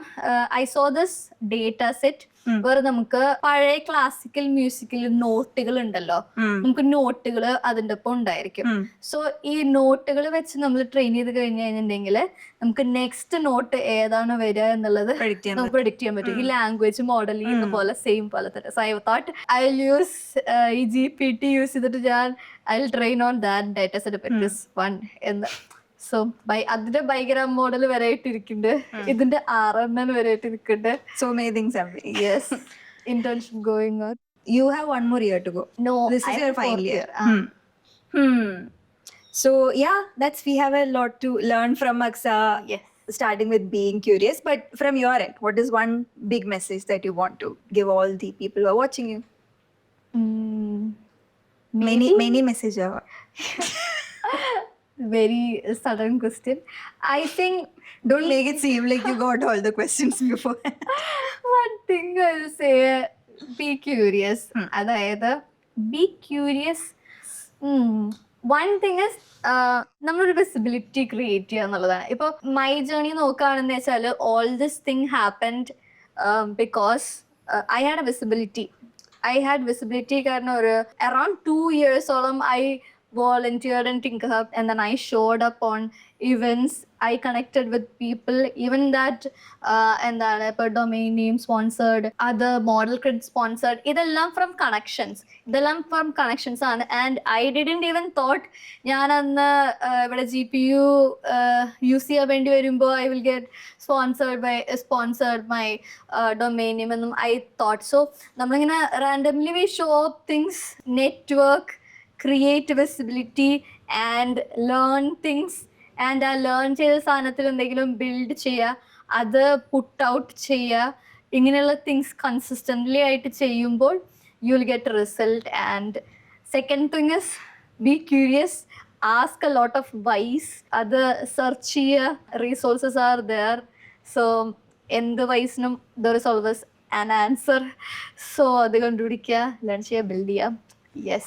I saw this data set വേറെ നമുക്ക് പഴയ classical മ്യൂസിക്കിൽ നോട്ടുകൾ ഉണ്ടല്ലോ, നമുക്ക് നോട്ടുകൾ അതിന്റെ ഒപ്പം ഉണ്ടായിരിക്കും. സോ ഈ നോട്ടുകൾ വെച്ച് നമ്മൾ ട്രെയിൻ ചെയ്ത് കഴിഞ്ഞു കഴിഞ്ഞിട്ടുണ്ടെങ്കിൽ നമുക്ക് നെക്സ്റ്റ് നോട്ട് ഏതാണ് വരിക എന്നുള്ളത് നമുക്ക് പ്രഡിക്ട് ചെയ്യാൻ പറ്റും. ഈ ലാംഗ്വേജ് മോഡൽ ചെയ്യുന്ന പോലെ സെയിം പോലെ തന്നെ. So I thought I will use ഈ GPT യൂസ് ചെയ്തിട്ട് I will train on that data set this one എന്ന്. സോ അതിന്റെ ബയോഗ്രാം മോഡൽ വരെ ആയിട്ടിരിക്കുന്നുണ്ട്, ഇതിന്റെ RMN വരെ ആയിട്ടിരിക്കുന്നുണ്ട്. So many things happening. Yes, internship going on. You have one more year to go. No, this is I your have final fourth year. So yeah, we have a lot to learn from Aksa. Yes. Starting with being curious, but from your end, what is one big message that you want to give all the people who are watching you? Many messages are. Very sudden question. I think Don't make it seem like you got all the questions before. one thing I will say, be curious. അതായത് be curious. One thing is നമ്മളൊരു visibility create ചെയ്യുക എന്നുള്ളതാണ്. ഇപ്പോൾ my journey നോക്കുകയാണെന്ന് വെച്ചാൽ all this thing happened because I had a visibility. I had visibility കാരണം ഒരു around 2 years-ഓളം I volunteered in TinkerHub, and then I showed up on events. I connected with people, even that എന്താണ് ഇപ്പോൾ domain name sponsored, other model credit sponsored. ഇതെല്ലാം from connections ആണ്. And I didn't even thought ഞാൻ അന്ന് ഇവിടെ GPU use ചെയ്യാൻ വേണ്ടി വരുമ്പോൾ I will get sponsored my domain name എന്നും I thought. So നമ്മളിങ്ങനെ randomly we show up things, network, create visibility and learn things. And ആ ലേൺ ചെയ്ത സാധനത്തിൽ എന്തെങ്കിലും ബിൽഡ് ചെയ്യുക, അത് പുട്ട് ഔട്ട് ചെയ്യുക, ഇങ്ങനെയുള്ള തിങ്സ് കൺസിസ്റ്റൻ്റ്ലി ആയിട്ട് ചെയ്യുമ്പോൾ you will get result. And second thing is be curious, ask a lot of whys, അത് സെർച്ച് ചെയ്യുക, റീസോഴ്സസ് ആർ ദെയർ. സോ എന്ത് വൈസിനും there is always an answer. So അത് കണ്ടുപിടിക്കുക, ലേൺ ചെയ്യുക, ബിൽഡ് ചെയ്യുക.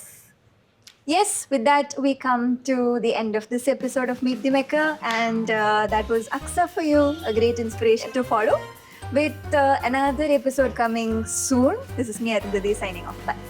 Yes, with that we come to the end of this episode of Meet the Maker, and that was Aksa for you, a great inspiration to follow, with another episode coming soon. This is me, Arundhati, signing off. Bye.